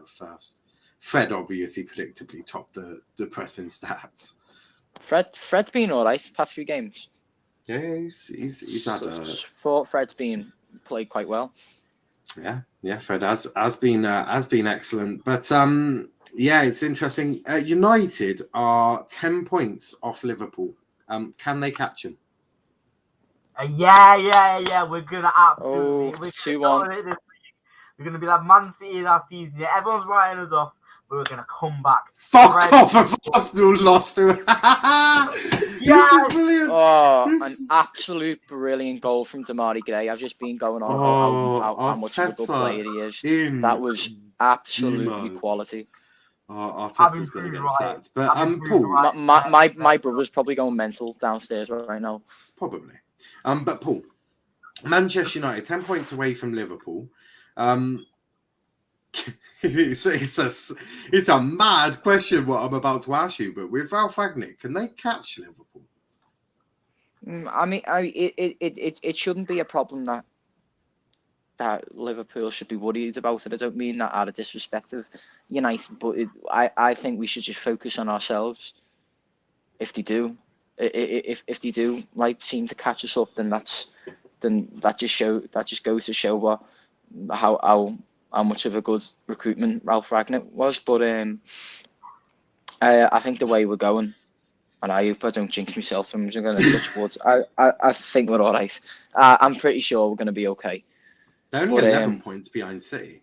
first. Fred obviously predictably topped the pressing stats. Fred's been all right past few games. Yeah, he's had thought Fred's been played quite well. Yeah, Fred has been excellent, but yeah, it's interesting. United are 10 points off Liverpool. Can they catch them? Yeah. We're gonna absolutely 2-1. We're gonna be like Man City last season. Yeah, everyone's writing us off, but we're gonna come back. Fuck off! If Arsenal lost to This is brilliant. An absolute brilliant goal from Damari Gray. I've just been going on about how much of a good player he is. That was absolutely quality. Arteta's going to get sacked. But Paul, my brother's probably going mental downstairs right now. Probably. But Paul, Manchester United 10 points away from Liverpool. It's a mad question what I'm about to ask you, but with Ralph Rangnick, can they catch Liverpool? I mean, it shouldn't be a problem that Liverpool should be worried about it. I don't mean that out of disrespect of United, but I think we should just focus on ourselves. If they do, if they do like seem to catch us up, then that just goes to show how much of a good recruitment Ralph Rangnick was. But I think the way we're going, and I hope I don't jinx myself, I'm just going to touch wood. I think we're all right. I'm pretty sure we're going to be okay. They're only 11 points behind City.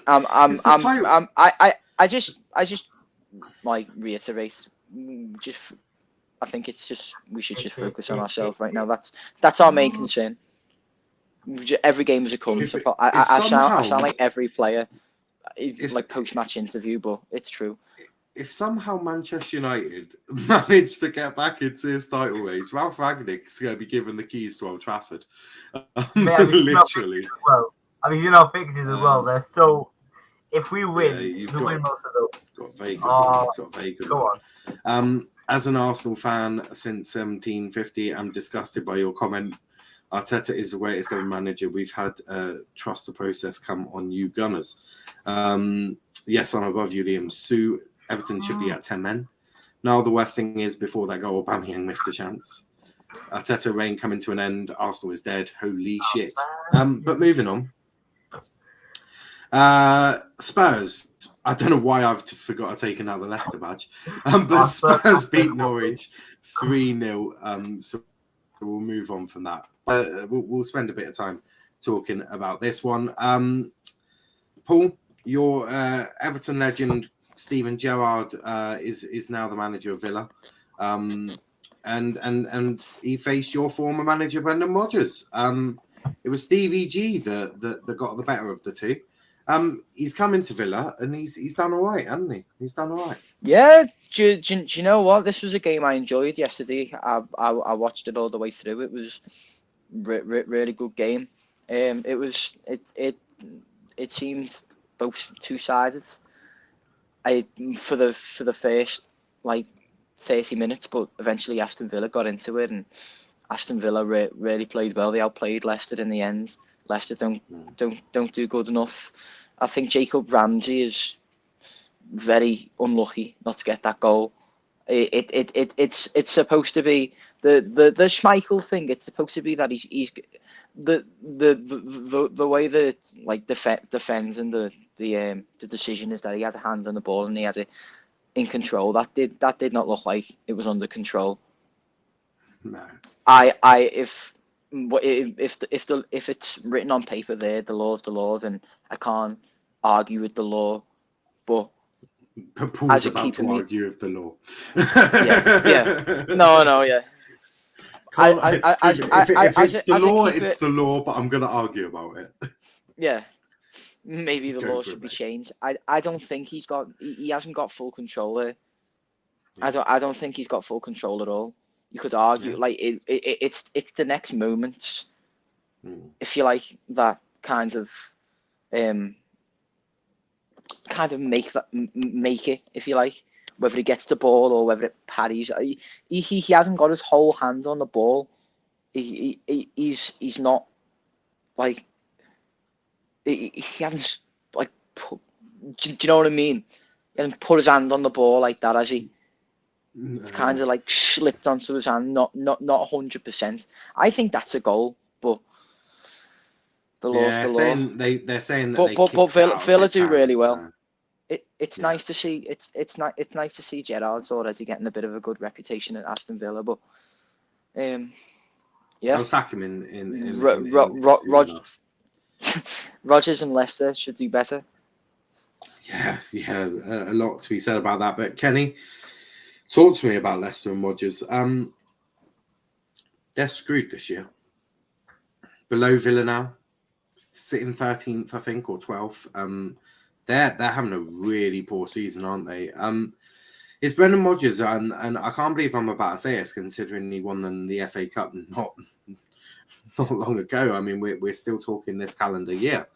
I just like reiterate. I think it's just we should just focus on ourselves right now. That's our main concern. Every game as it comes. I sound like every player, like post-match interview, but it's true. If somehow Manchester United manage to get back into this title race, Ralph Rangnick's going to be given the keys to Old Trafford. Literally. I mean, you know, fixtures as well. They're so. If we win, we win most of those. Got very good. Go on. As an Arsenal fan since 1750, I'm disgusted by your comment. Arteta is the greatest ever manager. We've had trust the process come on you Gunners. Yes, I'm above you, Liam. Sue, Everton should be at 10 men. Now the worst thing is, before that goal, Aubameyang missed a chance. Arteta reign coming to an end. Arsenal is dead. Holy shit. But moving on. Spurs. I don't know why I've forgot to take another Leicester badge. But Spurs beat Norwich 3-0. So we'll move on from that. We'll spend a bit of time talking about this one. Paul, your Everton legend Steven Gerrard is now the manager of Villa, and he faced your former manager Brendan Rodgers. It was Stevie G that got the better of the two. He's come into Villa and he's done all right, hasn't he? He's done all right. Yeah. Do you know what? This was a game I enjoyed yesterday. I watched it all the way through. It was really good game. It seemed both two-sided. for the first like 30 minutes, but eventually Aston Villa got into it, and Aston Villa really played well. They outplayed Leicester in the end. Leicester don't do good enough. I think Jacob Ramsey is very unlucky not to get that goal. It's supposed to be the Schmeichel thing. It's supposed to be that he's the way that like defends and the decision is that he had a hand on the ball and he had it in control. That did not look like it was under control. No. If it's written on paper there, the law's the law, and I can't argue with the law. But Paul's about to argue with the law. yeah. No, yeah. If it's the law, it's the law, but I'm going to argue about it. Yeah. Maybe the law should be changed. I don't think he hasn't got full control there. Yeah. I don't think he's got full control at all. You could argue like it's the next moments, if you like, that kind of make it, if you like, whether he gets the ball or whether it parries. He hasn't got his whole hand on the ball. He's not like he hasn't like do you know what I mean? He hasn't put his hand on the ball like that, has he? It's kind of like slipped onto his hand, not 100%. I think that's a goal, but the law's the law. They're saying that but Villa do really well. So. It's nice to see. It's nice to see Gerrard's already getting a bit of a good reputation at Aston Villa, but I'll sack him in Rodgers and Leicester should do better. Yeah, a lot to be said about that. But Kenny, talk to me about Leicester and Rodgers. They're screwed this year. Below Villa now, sitting 13th, I think, or 12th. They're having a really poor season, aren't they? It's Brendan Rodgers, and I can't believe I'm about to say this, considering he won them the FA Cup not long ago. I mean, we're still talking this calendar year.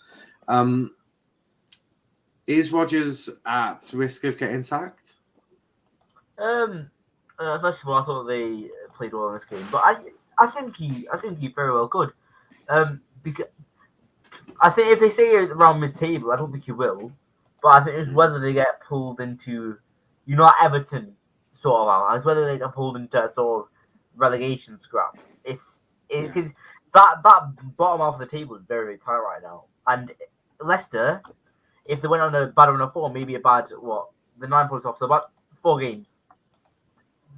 Is Rodgers at risk of getting sacked? First of all, I thought they played well in this game, but I think he very well could. Because I think if they stay around mid-table, I don't think he will. But I think it's whether they get pulled into, Everton sort of out. It's whether they get pulled into a sort of relegation scrap. Because that bottom half of the table is very, very tight right now. And Leicester, if they went on a bad run of form, maybe the 9 points off, so about 4 games.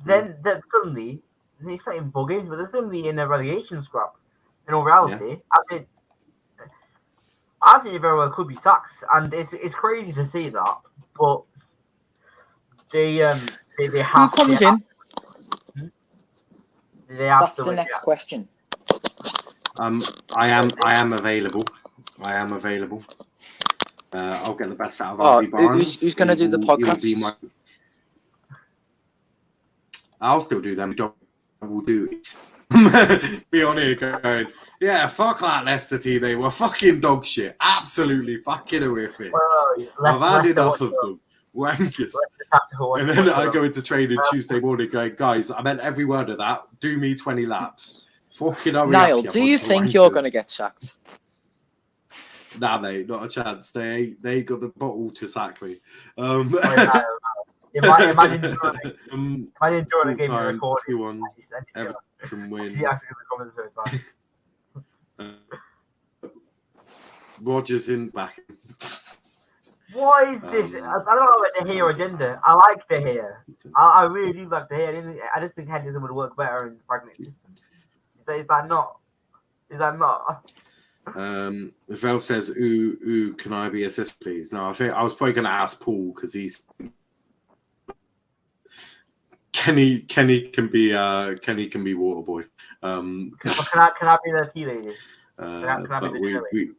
Then suddenly, it's not even 4 games, but they're suddenly in a relegation scrap. In all reality, I think it very well could be sacked, and it's crazy to see that, but they have. Who comes in? They have That's the next question. I am available. I'll get the best out of Harvey Barnes. Who's going to do the podcast? I'll still do them. We'll do be on here going, yeah, fuck that Leicester team. They were fucking dog shit. Absolutely fucking horrific. I've had enough of them. Wankers. And then I go into training Tuesday morning going, guys, I meant every word of that. Do me 20 laps. Fucking hurry Niall, up, do you think you're going to get sacked? Nah, mate, not a chance. They got the bottle to sack me. Imagine during a game you're recording. 2-1, Everton win. Rodgers in back. What is this? I don't know about the hair agenda. I like the hair. I really do like the hair. I just think Henderson would work better in the pragmatic system. Is that not? Vel says, ooh, can I be assist, please? No, I think I was probably going to ask Paul because he's Kenny can be Waterboy. Can I be the tea lady? Can I be the tea lady?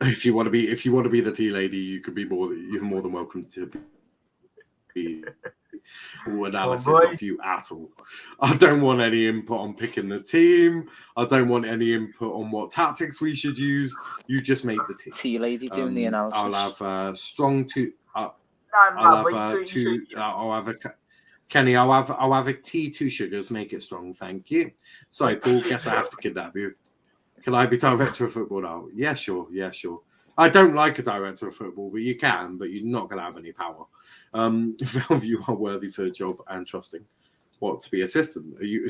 If you want to be the tea lady, you're more than welcome to be. Analysis of you at all. I don't want any input on picking the team. I don't want any input on what tactics we should use. You just make the team. Tea lady doing the analysis. I'll have strong two. I'll have two. I'll have a Kenny. I'll have a tea, 2 sugars. Make it strong, thank you. Sorry, Paul. Guess I have to kidnap you. Can I be director of football now? Yeah, sure. I don't like a director of football, but you can. But you're not going to have any power. If you are worthy for a job and trusting, what to be assistant? Are you?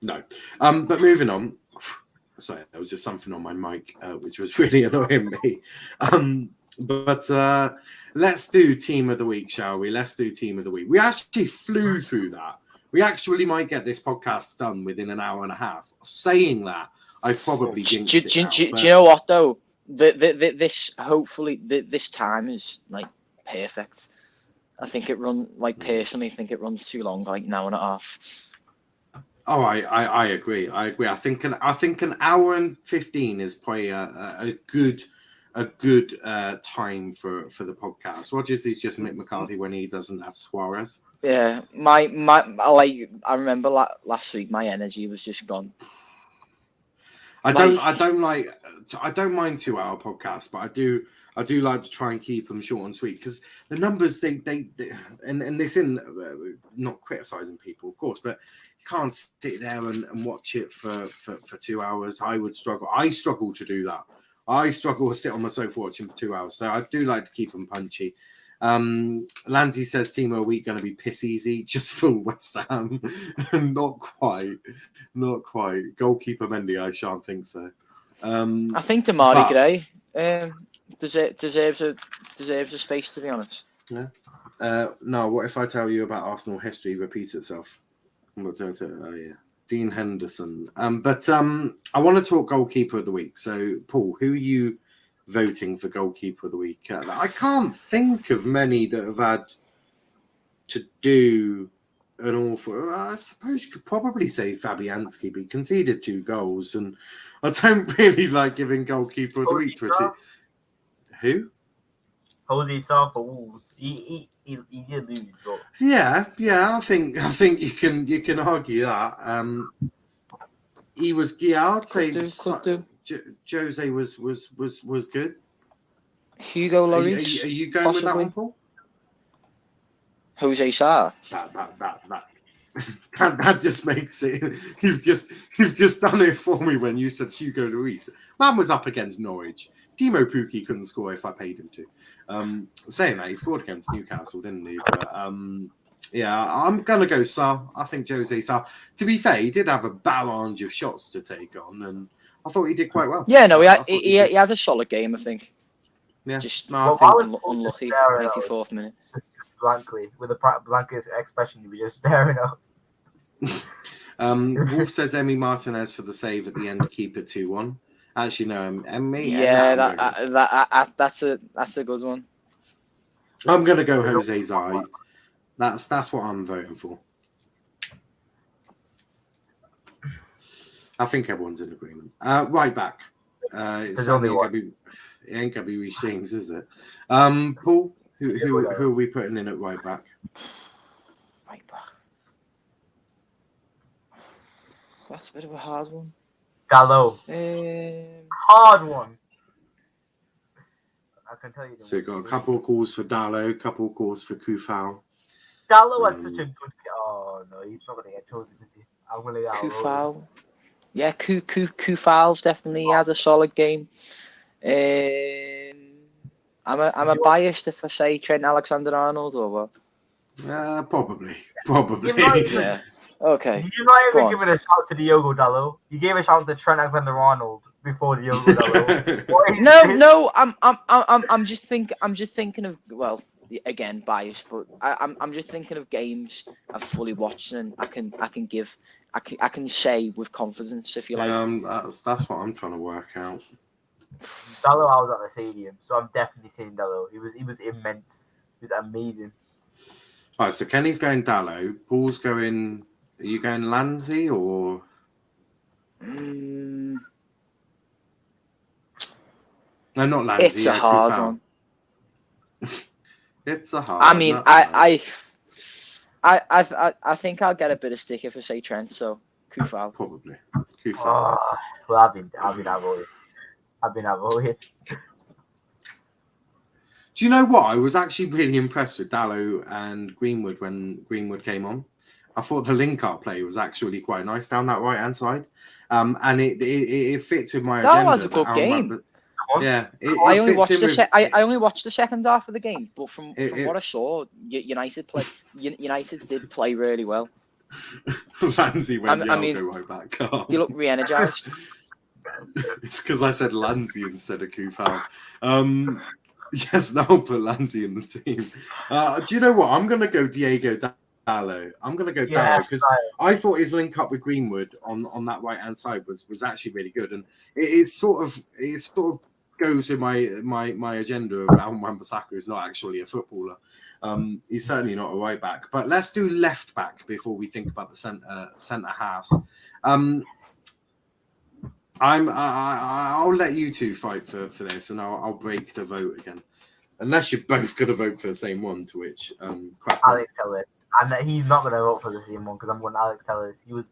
No. But moving on. Sorry, there was just something on my mic, which was really annoying me. But let's do team of the week, shall we? Let's do team of the week. We actually flew through that. We actually might get this podcast done within an hour and a half. Saying that, I've probably jinxed it now, do you know what though? This time is like perfect. I think it personally think it runs too long, like an hour and a half. Oh, I agree. I think an hour and 15 is probably a good time for the podcast. Rogers is just Mick McCarthy when he doesn't have Suarez. Yeah, I remember last week my energy was just gone. I don't mind 2 hour podcasts, but I do like to try and keep them short and sweet because the numbers they and this in not criticizing people, of course, but you can't sit there and watch it for 2 hours. I would struggle. I struggle to do that. I struggle to sit on my sofa watching for 2 hours. So I do like to keep them punchy. Lanzi says team of the week going to be piss easy, just full West Ham. Not quite. Goalkeeper Mendy, I shan't think so. I think Damari Gray deserves a space, to be honest. Yeah. No, what if I tell you about Arsenal history repeats itself? Oh yeah. Dean Henderson. But I want to talk goalkeeper of the week. So Paul, who are you voting for goalkeeper of the week? I can't think of many that have had to do an awful. I suppose you could probably say Fabianski, but he conceded 2 goals, and I don't really like giving goalkeeper of the week to a team. Who? Jose Sarr for Wolves. He did lose, but Yeah. I think you can argue that. He was. Yeah, I'd say Jose was good. Hugo Lloris. Are you going possibly with that one, Paul? Jose Sarr. That just makes it. You've just done it for me when you said Hugo Lloris. Man was up against Norwich. Timo Pukki couldn't score if I paid him to. Saying that, he scored against Newcastle, didn't he? But yeah, I'm gonna go Sarr. I think Jose Sarr. To be fair, he did have a barrage of shots to take on, and I thought he did quite well. Yeah, no, he had a solid game, I think. Yeah, just unlucky. 94th minute. Just blankly, with a blankest expression, he was just staring at us. Wolf says Emi Martinez for the save at the end to keep it 2-1. Actually, no, Emi. Yeah, that's a good one. I'm gonna go Jose Sarr. That's what I'm voting for. I think everyone's in agreement. Right back. It's only one. It ain't gonna be Reece James, is it? Paul, who are we putting in at right back? Right back. That's a bit of a hard one. Dalot. Hard one. I can tell you. So you've got a couple of calls for Dalot, a couple of calls for Kufal. Dalot had such a good. Oh no, he's not going to get chosen, is he? I'm going to get Kufal. Yeah, Kufal's definitely had a solid game. I'm a biased if I say Trent Alexander-Arnold or what? Probably. Yeah. Okay. You're not even giving a shout to Diogo Dalot. You gave a shout to Trent Alexander-Arnold before Diogo Dalot. No. I'm just thinking of, well, again biased, but I'm just thinking of games I've fully watched and I can say with confidence, if you like. That's what I'm trying to work out. Dalot, I was at the stadium, so I'm definitely saying Dalot. He was immense. He was amazing. All right, so Kenny's going Dalot. Paul's going. Are you going Lanzi or? No, not Lanzi. It's a hard one. It's a hard. I mean, I think I'll get a bit of stick if I say Trent. So Kufal. Probably Kufal. Well, I've been avoided. Do you know what? I was actually really impressed with Dallo and Greenwood when Greenwood came on. I thought the link-up play was actually quite nice down that right-hand side. And it fits with my That agenda. was a good game. Yeah, I only watched I only watched the second half of the game, but from what I saw, United did play really well. Lansy went, I'll go right back. You look re-energized. It's because I said Lansy instead of Kufal. Yes, now I'll put Lansy in the team. Do you know what? I'm going to go Diego Dallo. I'm going to go Dallo because I thought his link up with Greenwood on that right-hand side was actually really good. And it sort of goes with my agenda around Wan-Bissaka is not actually a footballer. He's certainly not a right back. But let's do left back before we think about the centre halves. I'll let you two fight for this, and I'll break the vote again, unless you're both going to vote for the same one. To which Alex Telles, and he's not going to vote for the same one because I'm going Alex Telles. He was,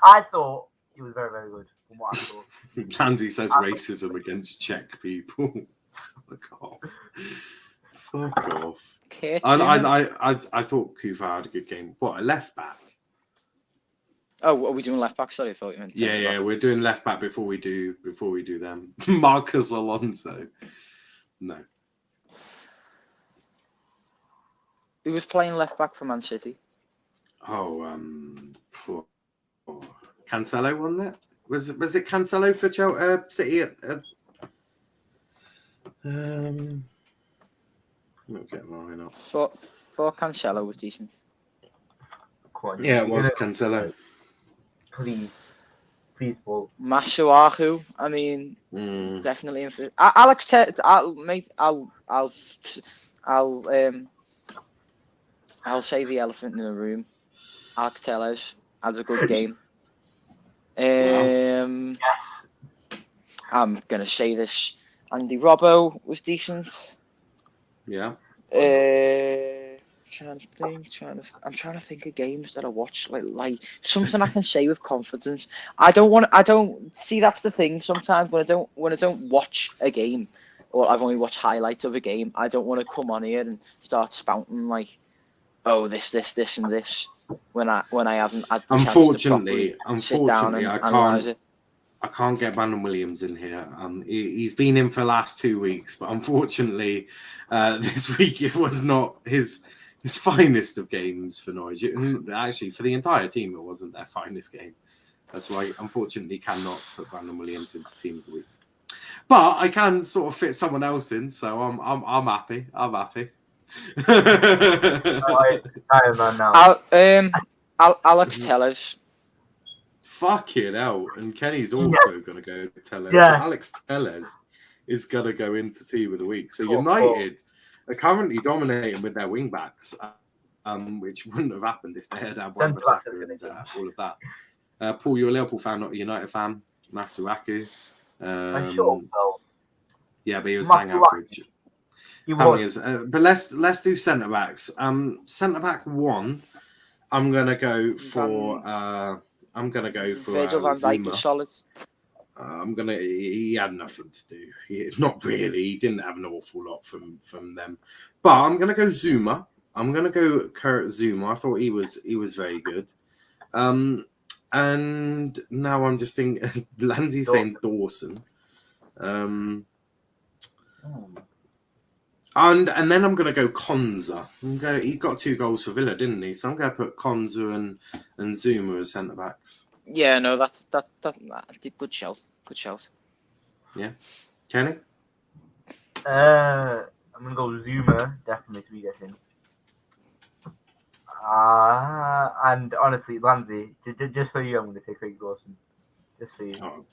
I thought he was very, very good from what I saw. Lansy says racism against Czech people. Fuck off. I thought Kufa had a good game. What, a left back? Oh, are we doing left back? Sorry, I thought you meant. Yeah, we're doing left back before we do them. Marcus Alonso. No. Who was playing left back for Man City? Cancelo won that. Was it Cancelo for City at I'm not getting mine up. Thought Cancelo was decent. Yeah, it was Cancelo. Please, Paul. Masuaku, I mean, definitely. Alex, mate, I'll say the elephant in the room. Alex Telles has a good game. Yes. I'm gonna say this. Andy Robbo was decent. Yeah. I'm trying to think of games that I watched, like something I can say with confidence. I don't see, that's the thing. Sometimes when I don't watch a game, or I've only watched highlights of a game, I don't want to come on here and start spouting like, oh, this and this, when I haven't had the chance to sit down and analyze it. I can't get Brandon Williams in here. He's been in for the last 2 weeks, but unfortunately, this week it was not his finest of games for Norwich. Actually, for the entire team, it wasn't their finest game. That's why, unfortunately, cannot put Brandon Williams into Team of the Week. But I can sort of fit someone else in, so I'm happy. I'm happy. Alex Telles. Fucking hell. And Kenny's also going to go Telles. Yes. So Alex Telles is going to go into Team of the Week. So United are currently dominating with their wing backs, which wouldn't have happened if they had Wan-Bissaka and all of that. Paul, you're a Liverpool fan, not a United fan. Masuaku. Yeah, but he was bang average. He was. But let's do centre backs. Centre back one, I'm gonna go for Virgil van Dijk was solid. He had nothing to do. Not really. He didn't have an awful lot from them. But I'm gonna go Zuma. I'm gonna go Kurt Zuma. I thought he was very good. And now I'm just thinking Lansy saying Dawson. And then I'm going to go Konza. He got 2 goals for Villa, didn't he? So I'm going to put Konza and Zuma as centre backs. Yeah, no, that's good shout. Good shout. Yeah, Kenny. I'm going to go Zuma, definitely to be guessing. And honestly, Lansy, just for you, I'm going to say Craig Dawson. Just for you.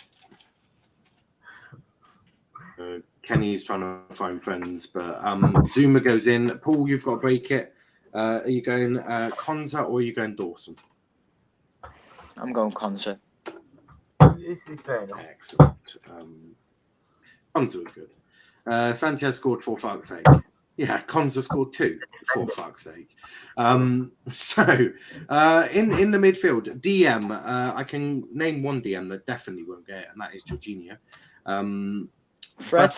Kenny's trying to find friends, but Zuma goes in. Paul, you've got to break it. Are you going Konza or are you going Dawson? I'm going Konza. It's fair enough. Excellent. Konza was good. Sanchez scored for fuck's sake. Yeah, Konza scored 2 for fuck's sake. So in the midfield, DM, I can name one DM that definitely won't get it, and that is Jorginho. Fred.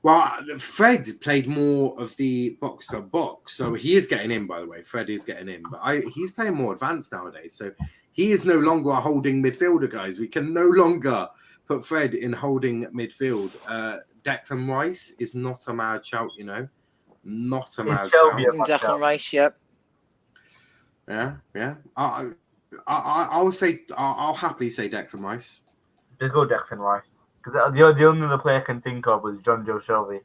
But Well, Fred played more of the box to box, so he is getting in. By the way, Fred is getting in, but he's playing more advanced nowadays. So he is no longer a holding midfielder, guys. We can no longer put Fred in holding midfield. Declan Rice is not a mad shout, you know, not a mad shout. Declan Rice, yep. Yeah. I'll say I'll happily say Declan Rice. Just go Declan Rice. Because the only other player I can think of was John Joe Shelby.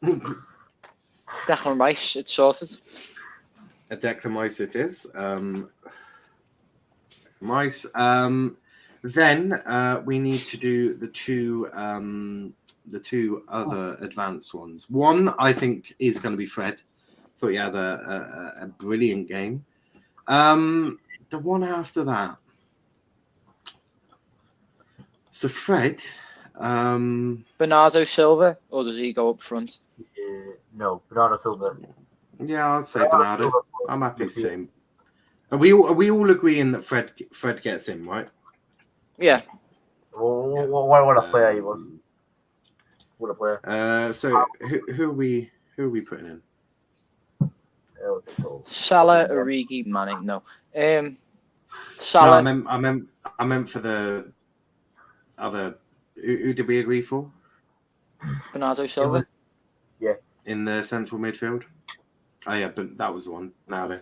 Declan Rice, it's sorted. A Declan Rice it is. Rice. Then we need to do the two other advanced ones. One I think is going to be Fred. Thought he had a brilliant game. The one after that. So Fred, Bernardo Silva, or does he go up front? No, Bernardo Silva. Yeah, I'll say Bernardo. I'm happy to say him. Are we all agreeing that Fred gets in, right? Yeah. What a player he was. What a player. So who are we putting in? Salah, Origi, Manning. No. Salah. No, I meant for the other. Who did we agree for? Bernardo Silva. Yeah. In the central midfield. Oh yeah, but that was the one. Now then.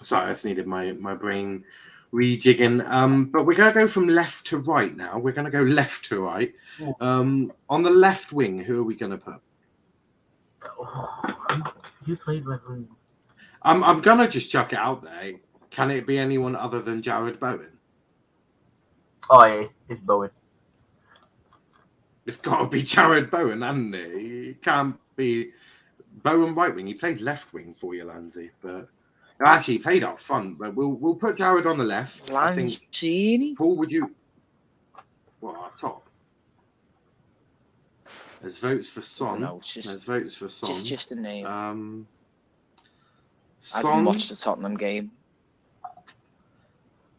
Sorry, I just needed my brain rejigging. But we're gonna go from left to right now. We're gonna go left to right. On the left wing, who are we gonna put? You played left wing. I'm gonna just chuck it out there. Can it be anyone other than Jared Bowen? Oh yeah, it's Bowen. It's got to be Jared Bowen, hasn't it? It can't be Bowen right wing. He played left wing for you, Lanzi, but actually he played up front. But we'll put Jared on the left. I think. Paul, would you? What up top? There's votes for Son. No, there's votes for Son. Just a name. I Son. didn't watch the Tottenham game.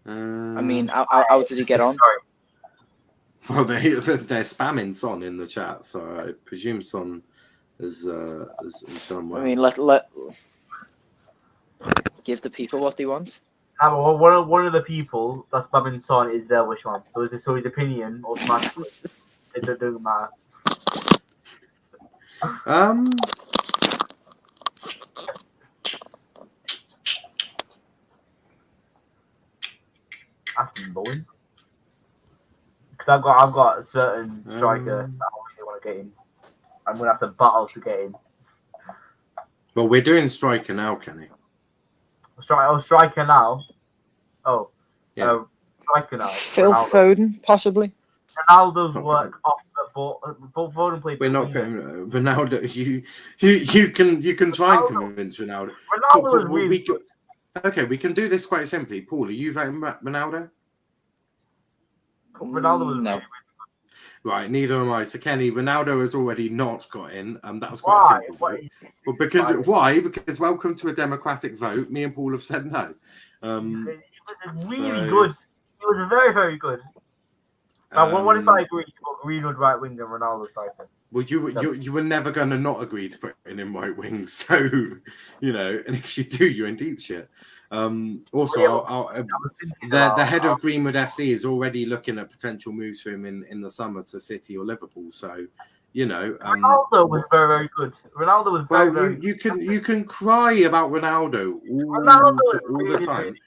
I mean, how did he get on? Sorry. Well, they're spamming Son in the chat, so I presume Son has done well. I mean, let give the people what they want. One of the people that's spamming Son is their wish one. So his opinion automatically it doesn't matter. Aston Bowen. Because I've got a certain striker that I really want to get in. I'm gonna have to battle to get in. Well, we're doing striker now, Kenny. Striker now. Oh, yeah. Striker now. Phil Foden, possibly. Ronaldo's work off the ball. Foden played. We're not putting Ronaldo. You can try and convince Ronaldo. Ronaldo was really good. Okay, we can do this quite simply. Paul, are you voting Ronaldo? Ronaldo was no. Right, neither am I. So Kenny, Ronaldo has already not got in, and that was quite a simple vote. Well, because why? Because welcome to a democratic vote. Me and Paul have said no. He was really good. He was very, very good. Now, what if I agree to put Greenwood right wing and Ronaldo striker? Well, you were never going to not agree to put in right wing, so you know. And if you do, you're in deep shit. Also, the head of Greenwood FC is already looking at potential moves for him in the summer to City or Liverpool. So, you know, Ronaldo was very, very good. Ronaldo was very, very good. You can cry about Ronaldo all the time. Really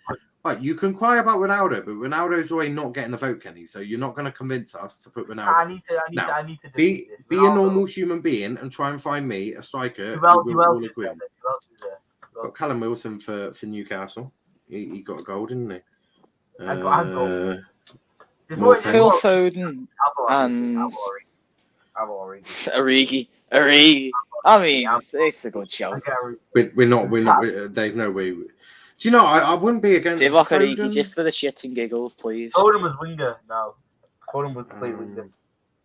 right, you can cry about Ronaldo, but Ronaldo's already not getting the vote, Kenny. So you're not going to convince us to put Ronaldo. I need to be a normal human being and try and find me a striker who will agree. Got Callum Wilson for Newcastle. He got a goal, didn't he? Phil Foden and Origi. I mean, it's a good show. We're not. There's no way. Do you know? I wouldn't be against Origi just for the shits and giggles, please. Foden was winger. No, Foden was played winger.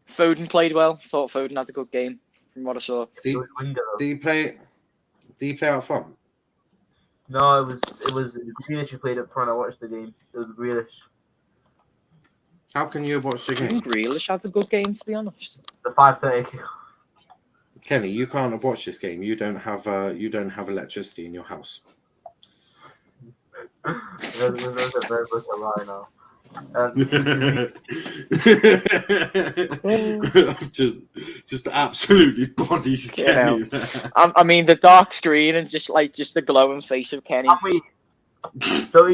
Foden played well. Thought Foden had a good game from what I saw. Did he play out front? No, it was Grealish who played up front. I watched the game. It was Grealish. How can you watch the game? Grealish had a good game, to be honest. It's a 5:30 kick. Kenny, you can't have watched this game. You don't have electricity in your house. There's a very much a lie now. just absolutely bodies Kenny. There. I mean, the dark screen and just the glowing face of Kenny. So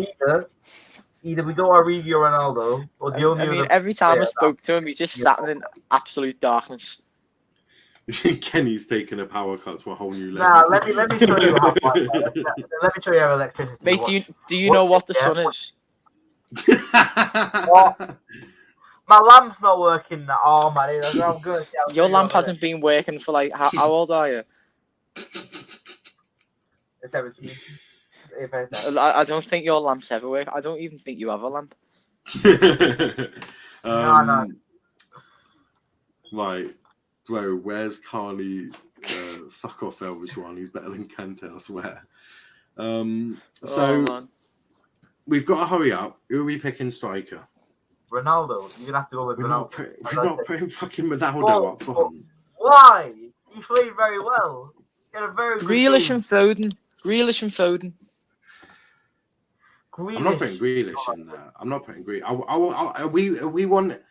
either we go Origi or Ronaldo, or the only. I mean, every time I spoke to him, he's just sat in absolute darkness. Kenny's taken a power cut to a whole new level. Nah, let me show you how. Let me show you how electricity. Mate, do you know what the sun is? My lamp's not working. Oh man, I'm good. Yeah, your lamp hasn't been working for like how old are you? 17. I don't think your lamp's ever work. I don't even think you have a lamp. No. Right, bro. Where's Carney? Fuck off, Elvis. He's better than Kante, I swear. We've got to hurry up. Who are we picking striker? Ronaldo. You're gonna have to go with Ronaldo. We're not putting fucking Ronaldo up front. Why? He played very well. He had a very good Grealish game. and Foden. Grealish and Foden. I'm not putting Grealish in there. I'm not putting Grealish. We want.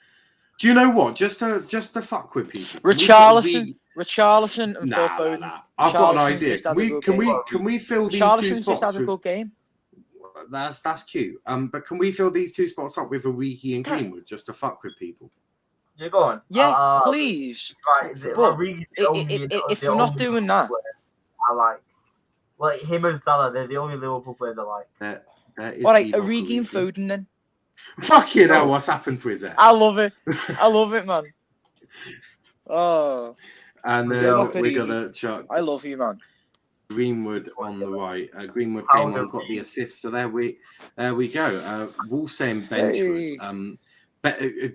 Do you know what? Just to fuck with people. Richarlison and Phil Foden. Nah. I've got an idea. Can we fill these two spots? Just had a good game. That's cute. But can we fill these two spots up with Origi and Greenwood just to fuck with people? You're going. Yeah, please. Right, but if we're not doing that, I like. Well, him and Salah, they're the only Liverpool players I like. All right, Origi and Foden then. Fucking hell, what's happened to his head? I love it, man. Oh. And then we're gonna chuck. I love you, man. Greenwood on the right. Greenwood came on, got the assist. So there we go. Wolf saying Benchwood.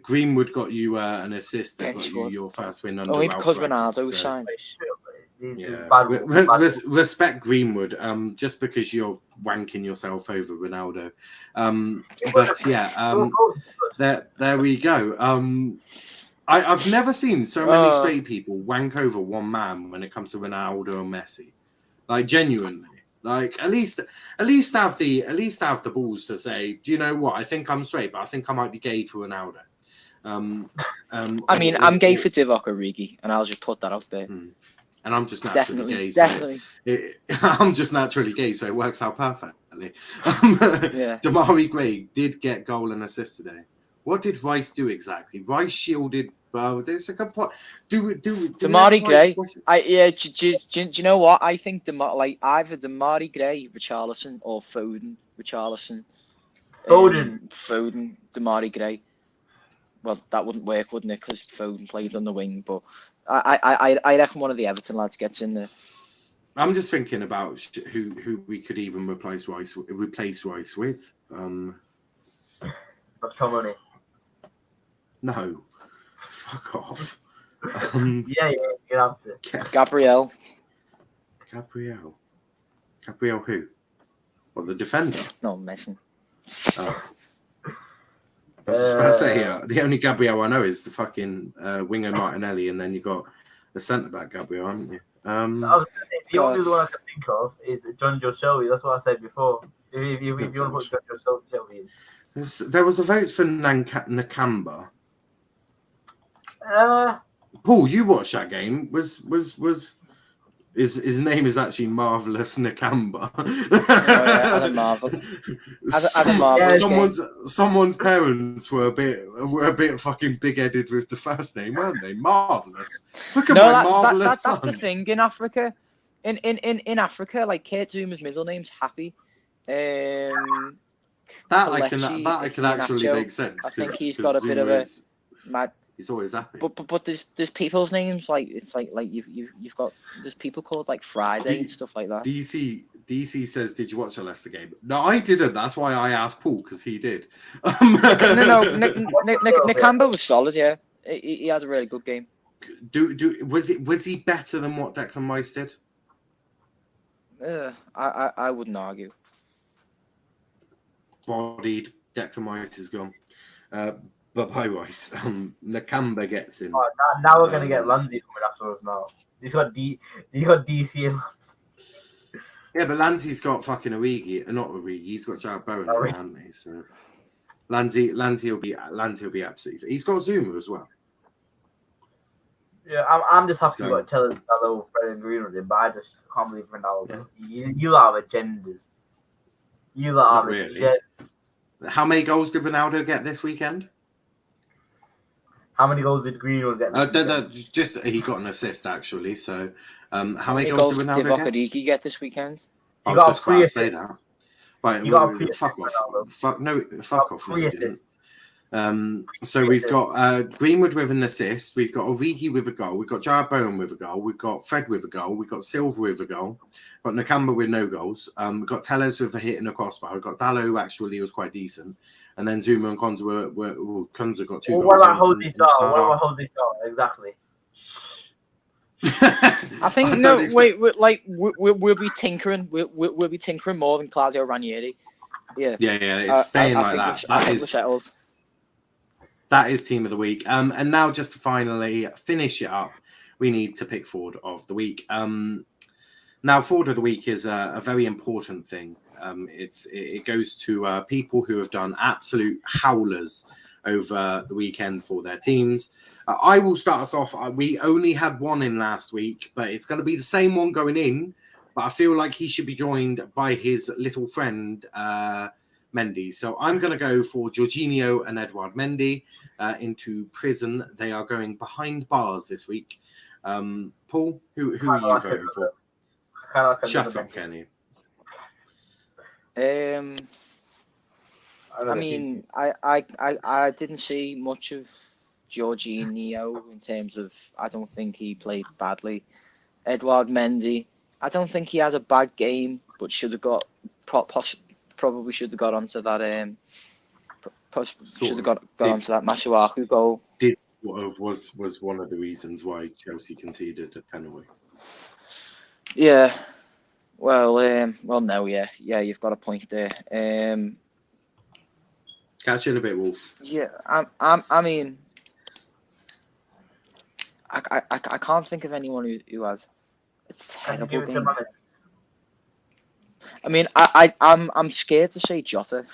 Greenwood got you an assist. That got you your first win under Ralph because Rangnick, Ronaldo signed. Yeah. Respect Greenwood. Just because you're wanking yourself over Ronaldo. But yeah. There we go. I've never seen so many straight people wank over one man when it comes to Ronaldo and Messi. Like genuinely, like at least have the balls to say, do you know what? I think I'm straight, but I think I might be gay for Ronaldo. I mean, I'm gay for Divock Origi, and I'll just put that out there. And I'm just naturally gay. Definitely. I'm just naturally gay, so it works out perfectly. Yeah. Damari Gray did get goal and assist today. What did Rice do exactly? Rice shielded. Well, there's a good point. Damari Gray. Do you know what? I think either Damari Gray, Richarlison, or Foden, Richarlison. Foden, Damari Gray. Well, that wouldn't work, wouldn't it? Because Foden played on the wing. But I reckon one of the Everton lads gets in there. I'm just thinking about who we could even replace Rice with. Tommy. No. Fuck off. Yeah, you have to. Gabriel who? What, the defender? No, messing. Oh. I was just about to say, the only Gabriel I know is the fucking winger Martinelli, and then you got the centre back Gabriel, haven't you? The only one I can think of is John Joe Shelby. That's what I said before. If you want to put John Joe Shelby in. There was a vote for Nakamba. Paul, you watched that game. His name is actually Marvelous Nakamba. Someone's parents were a bit fucking big-headed with the first name, weren't they? Marvelous. Look at my marvelous son. That's the thing in Africa. In Africa, like Kurt Zuma's middle name's Happy. That I can actually make sense. I think he's got a bit of a mad. He's always happy. But there's people's names like it's like you've got there's people called like Friday and stuff like that. DC says, did you watch the Leicester game? No, I didn't. That's why I asked Paul because he did. Nakamba was solid. Yeah, he has a really good game. Was he better than what Declan Rice did? I wouldn't argue. Bodied. Declan Rice is gone. Bye-bye, Rice. Nakamba gets in. Oh, now we're gonna get Lansy coming after us now. He's got DC and Lansy. Yeah, but Lansy's got fucking Origi, not Origi. He's got Jared Bowen, in, hasn't he? So Lansy will be absolutely. He's got Zuma as well. Yeah, I'm just happy to tell us that little Fred and Green with him, but I just can't believe Ronaldo. Yeah. You lot are agendas. You lot are agendas. How many goals did Ronaldo get this weekend? How many goals did Greenwood get? Just he got an assist actually. So, how many goals did Ronaldo get? Did Origi get this weekend? I was just about to say that. Right, fuck off. Fuck off. No, so we've got Greenwood with an assist. We've got Origi with a goal. We've got Jared Bowen with a goal. We've got Fred with a goal. We've got Silva with a goal. We've got Nakamba with no goals. We've got Tellez with a hit and a crossbar. We've got Dallo, who actually was quite decent. And then Zuma and Konza Konza got 2 goals. What about Hold This Out? Exactly. I think we'll be tinkering. We'll be tinkering more than Claudio Ranieri. Yeah. It's staying like that. That is team of the week. And now just to finally finish it up, we need to pick forward of the week. Now, forward of the week is a very important thing. It goes to people who have done absolute howlers over the weekend for their teams. I will start us off. We only had one in last week, but it's going to be the same one going in. But I feel like he should be joined by his little friend, Mendy. So I'm going to go for Jorginho and Edouard Mendy into prison. They are going behind bars this week. Paul, who are you voting for? Shut up, Kenny. I mean, I didn't see much of Jorginho in terms of. I don't think he played badly. Edouard Mendy, I don't think he had a bad game, but should have got probably should have got onto that should have got onto that Masuaku goal. Was one of the reasons why Chelsea conceded a penalty. Yeah. Well, no, yeah, you've got a point there. Catch you in a bit, Wolf. Yeah, I mean, I can't think of anyone who has a terrible game. I mean, I'm scared to say Jota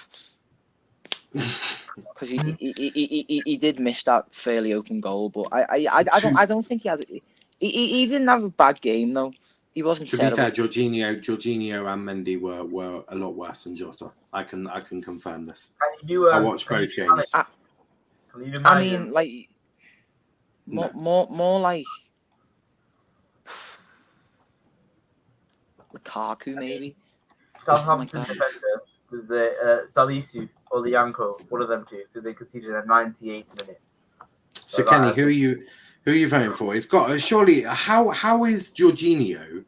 because he did miss that fairly open goal, but I don't think he had. He didn't have a bad game though. He wasn't terrible. To be fair, Jorginho and Mendy were a lot worse than Jota. I can confirm this. I watched both games. I mean, like more like Lukaku maybe. Southampton defender was Salisu or the Yanko, one of them two, because they conceded a 98th minute. So Kenny, who are you voting for? It's got surely. How is Jorginho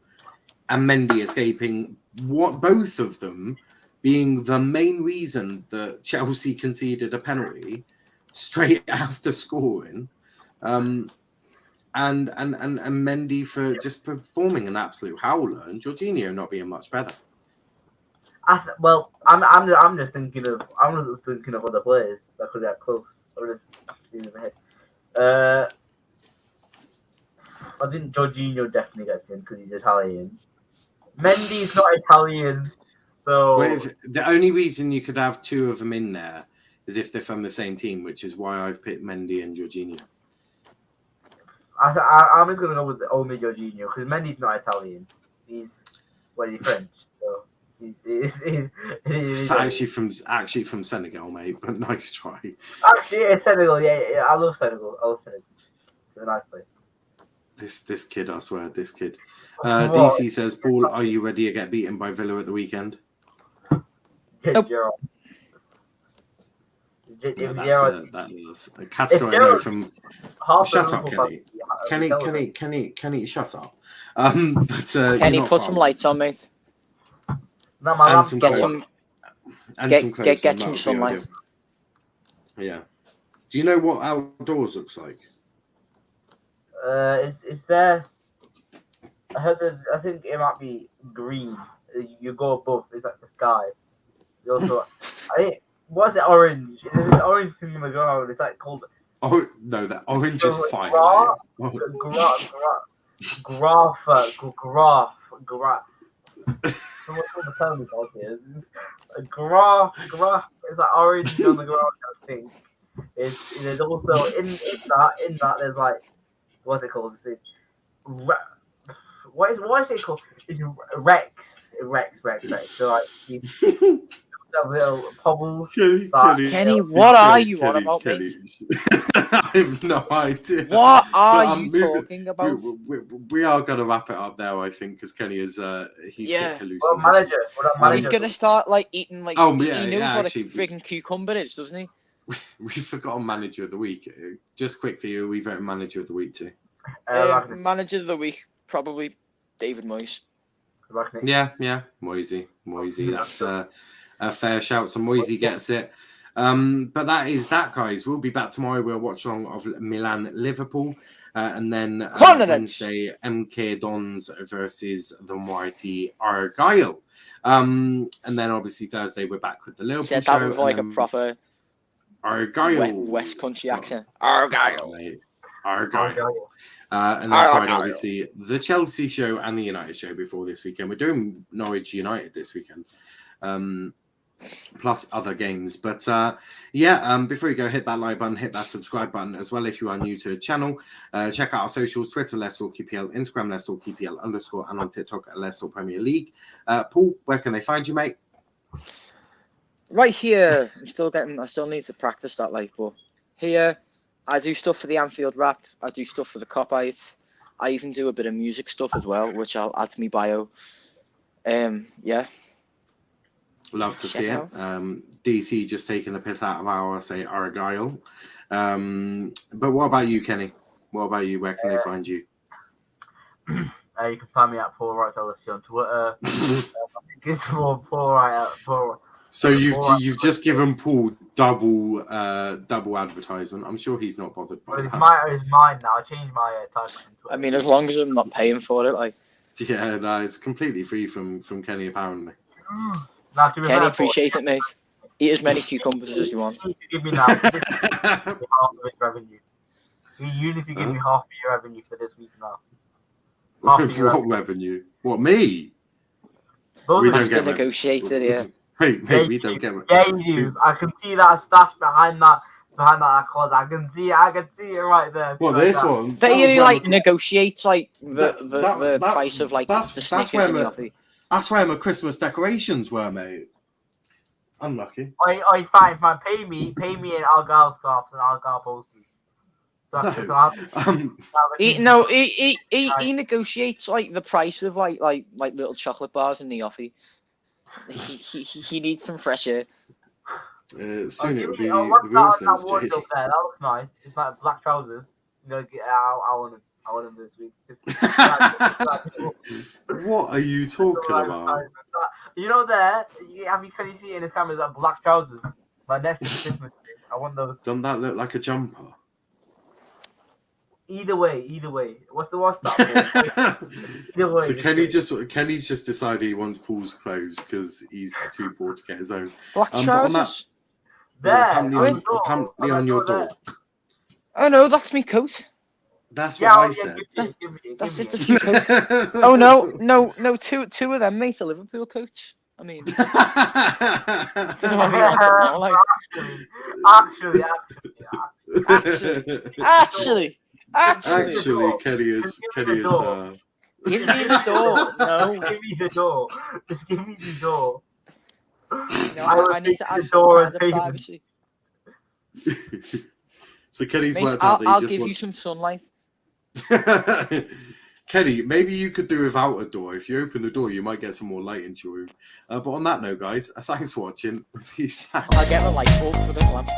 and Mendy escaping? What both of them being the main reason that Chelsea conceded a penalty straight after scoring, and Mendy for just performing an absolute howler, and Jorginho not being much better. I'm just thinking of other players that could get close. I think Jorginho definitely gets in because he's Italian. Mendy's not Italian, so the only reason you could have two of them in there is if they're from the same team, which is why I've picked Mendy and Jorginho. I'm just gonna go with only Jorginho because Mendy's not Italian. He's French, so he's actually from Senegal, mate. But nice try. Actually, it's Senegal. Yeah, I love Senegal. It's a nice place. This kid, I swear, this kid. DC says, Paul, are you ready to get beaten by Villa at the weekend? Nope. That's a category no from. Shut up, Kenny, shut up. But Kenny, put some lights on, mate. No, my and some get some sunlight. Yeah. Do you know what outdoors looks like? Is there? I think it might be green. You go above. It's like the sky. You also, What's it? Orange. There's this orange thing in the ground. It's like called. Oh no, that orange is fire. Graph. Someone called the tell me about this. It's a graph. It's like orange on the ground. I think. There's also in that there's like what's it called? It's what is it called? It's Rex. So like these little pobbles. Kenny, what are you on about, mate? I have no idea. What are you talking about? We are going to wrap it up now, I think, because Kenny is he's hit manager. He's going to start like eating like. Oh yeah, he knows what actually, a freaking cucumber is, doesn't he? We've forgotten manager of the week. Just quickly, who are we voting manager of the week to? Manager of the week, probably David Moyes. Yeah, Moisey. That's a fair shout. So Moisey gets it. But that is that, guys. We'll be back tomorrow. We'll watch along of Milan Liverpool, and then Wednesday MK Dons versus the mighty Argyle. And then obviously Thursday we're back with the Liverpool show. That with like a proper Argyle West Country accent. Argyle. And then Friday, obviously, the Chelsea show and the United show before this weekend. We're doing Norwich United this weekend, plus other games. But before you go, hit that like button, hit that subscribe button as well if you are new to the channel. Check out our socials, Twitter, Let's Talk EPL, Instagram, Let's Talk EPL _ and on TikTok at Let's Talk Premier League. Paul, where can they find you, mate? Right here. I still need to practice that, but here I do stuff for the Anfield Rap. I do stuff for the Copites. I even do a bit of music stuff as well, which I'll add to my bio. Love to see it. DC just taking the piss out of our Argyle. But what about you, Kenny? What about you? Where can they find you? You can find me at Paul Wright LSC on Twitter. It's Paul Wright. So you've just given Paul double advertisement. I'm sure he's not bothered by that. It's mine now. I changed my title. I mean, as long as I'm not paying for it, like. Yeah, no, it's completely free from Kenny apparently. Kenny, appreciate it, mate. Eat as many cucumbers as you want. You need to give me now half of his revenue. You need to give me half of your revenue for this week now. What revenue? What, me? We don't get negotiated, yeah. Wait, we don't get it. Yeah, you do. I can see that stash behind that closet. I can see it right there. Well, this one. But he negotiates the price of the Snickers in the office. That's where my Christmas decorations were, mate. Unlucky. Fine. Pay me in Argyle scarves and Argyle posters. He negotiates the price of like little chocolate bars in the office. He needs some fresh air. Soon it'll be what's the real that wardrobe there? That looks nice. It's like black trousers. I want them this week. What are you talking about? You know can you see it in his camera? That black trousers. My next Christmas thing. I want those. Doesn't that look like a jumper? Either way. What's that? Either way. So Kenny's just decided he wants Paul's clothes because he's too poor to get his own. Black trousers. Apparently on your door. Oh no, that's me coat. That's what I said. That's just a few coats. Oh no, two of them, mate, are Liverpool coats. I mean, actually, Kenny is. Give me the door. No, give me the door. Just give me the door. I need to add some privacy. So Kenny's worked out that I'll give you some sunlight. Kenny, maybe you could do without a door. If you open the door, you might get some more light into your room. But on that note, guys, thanks for watching. Peace out. I'll get a light bulb for the lamp.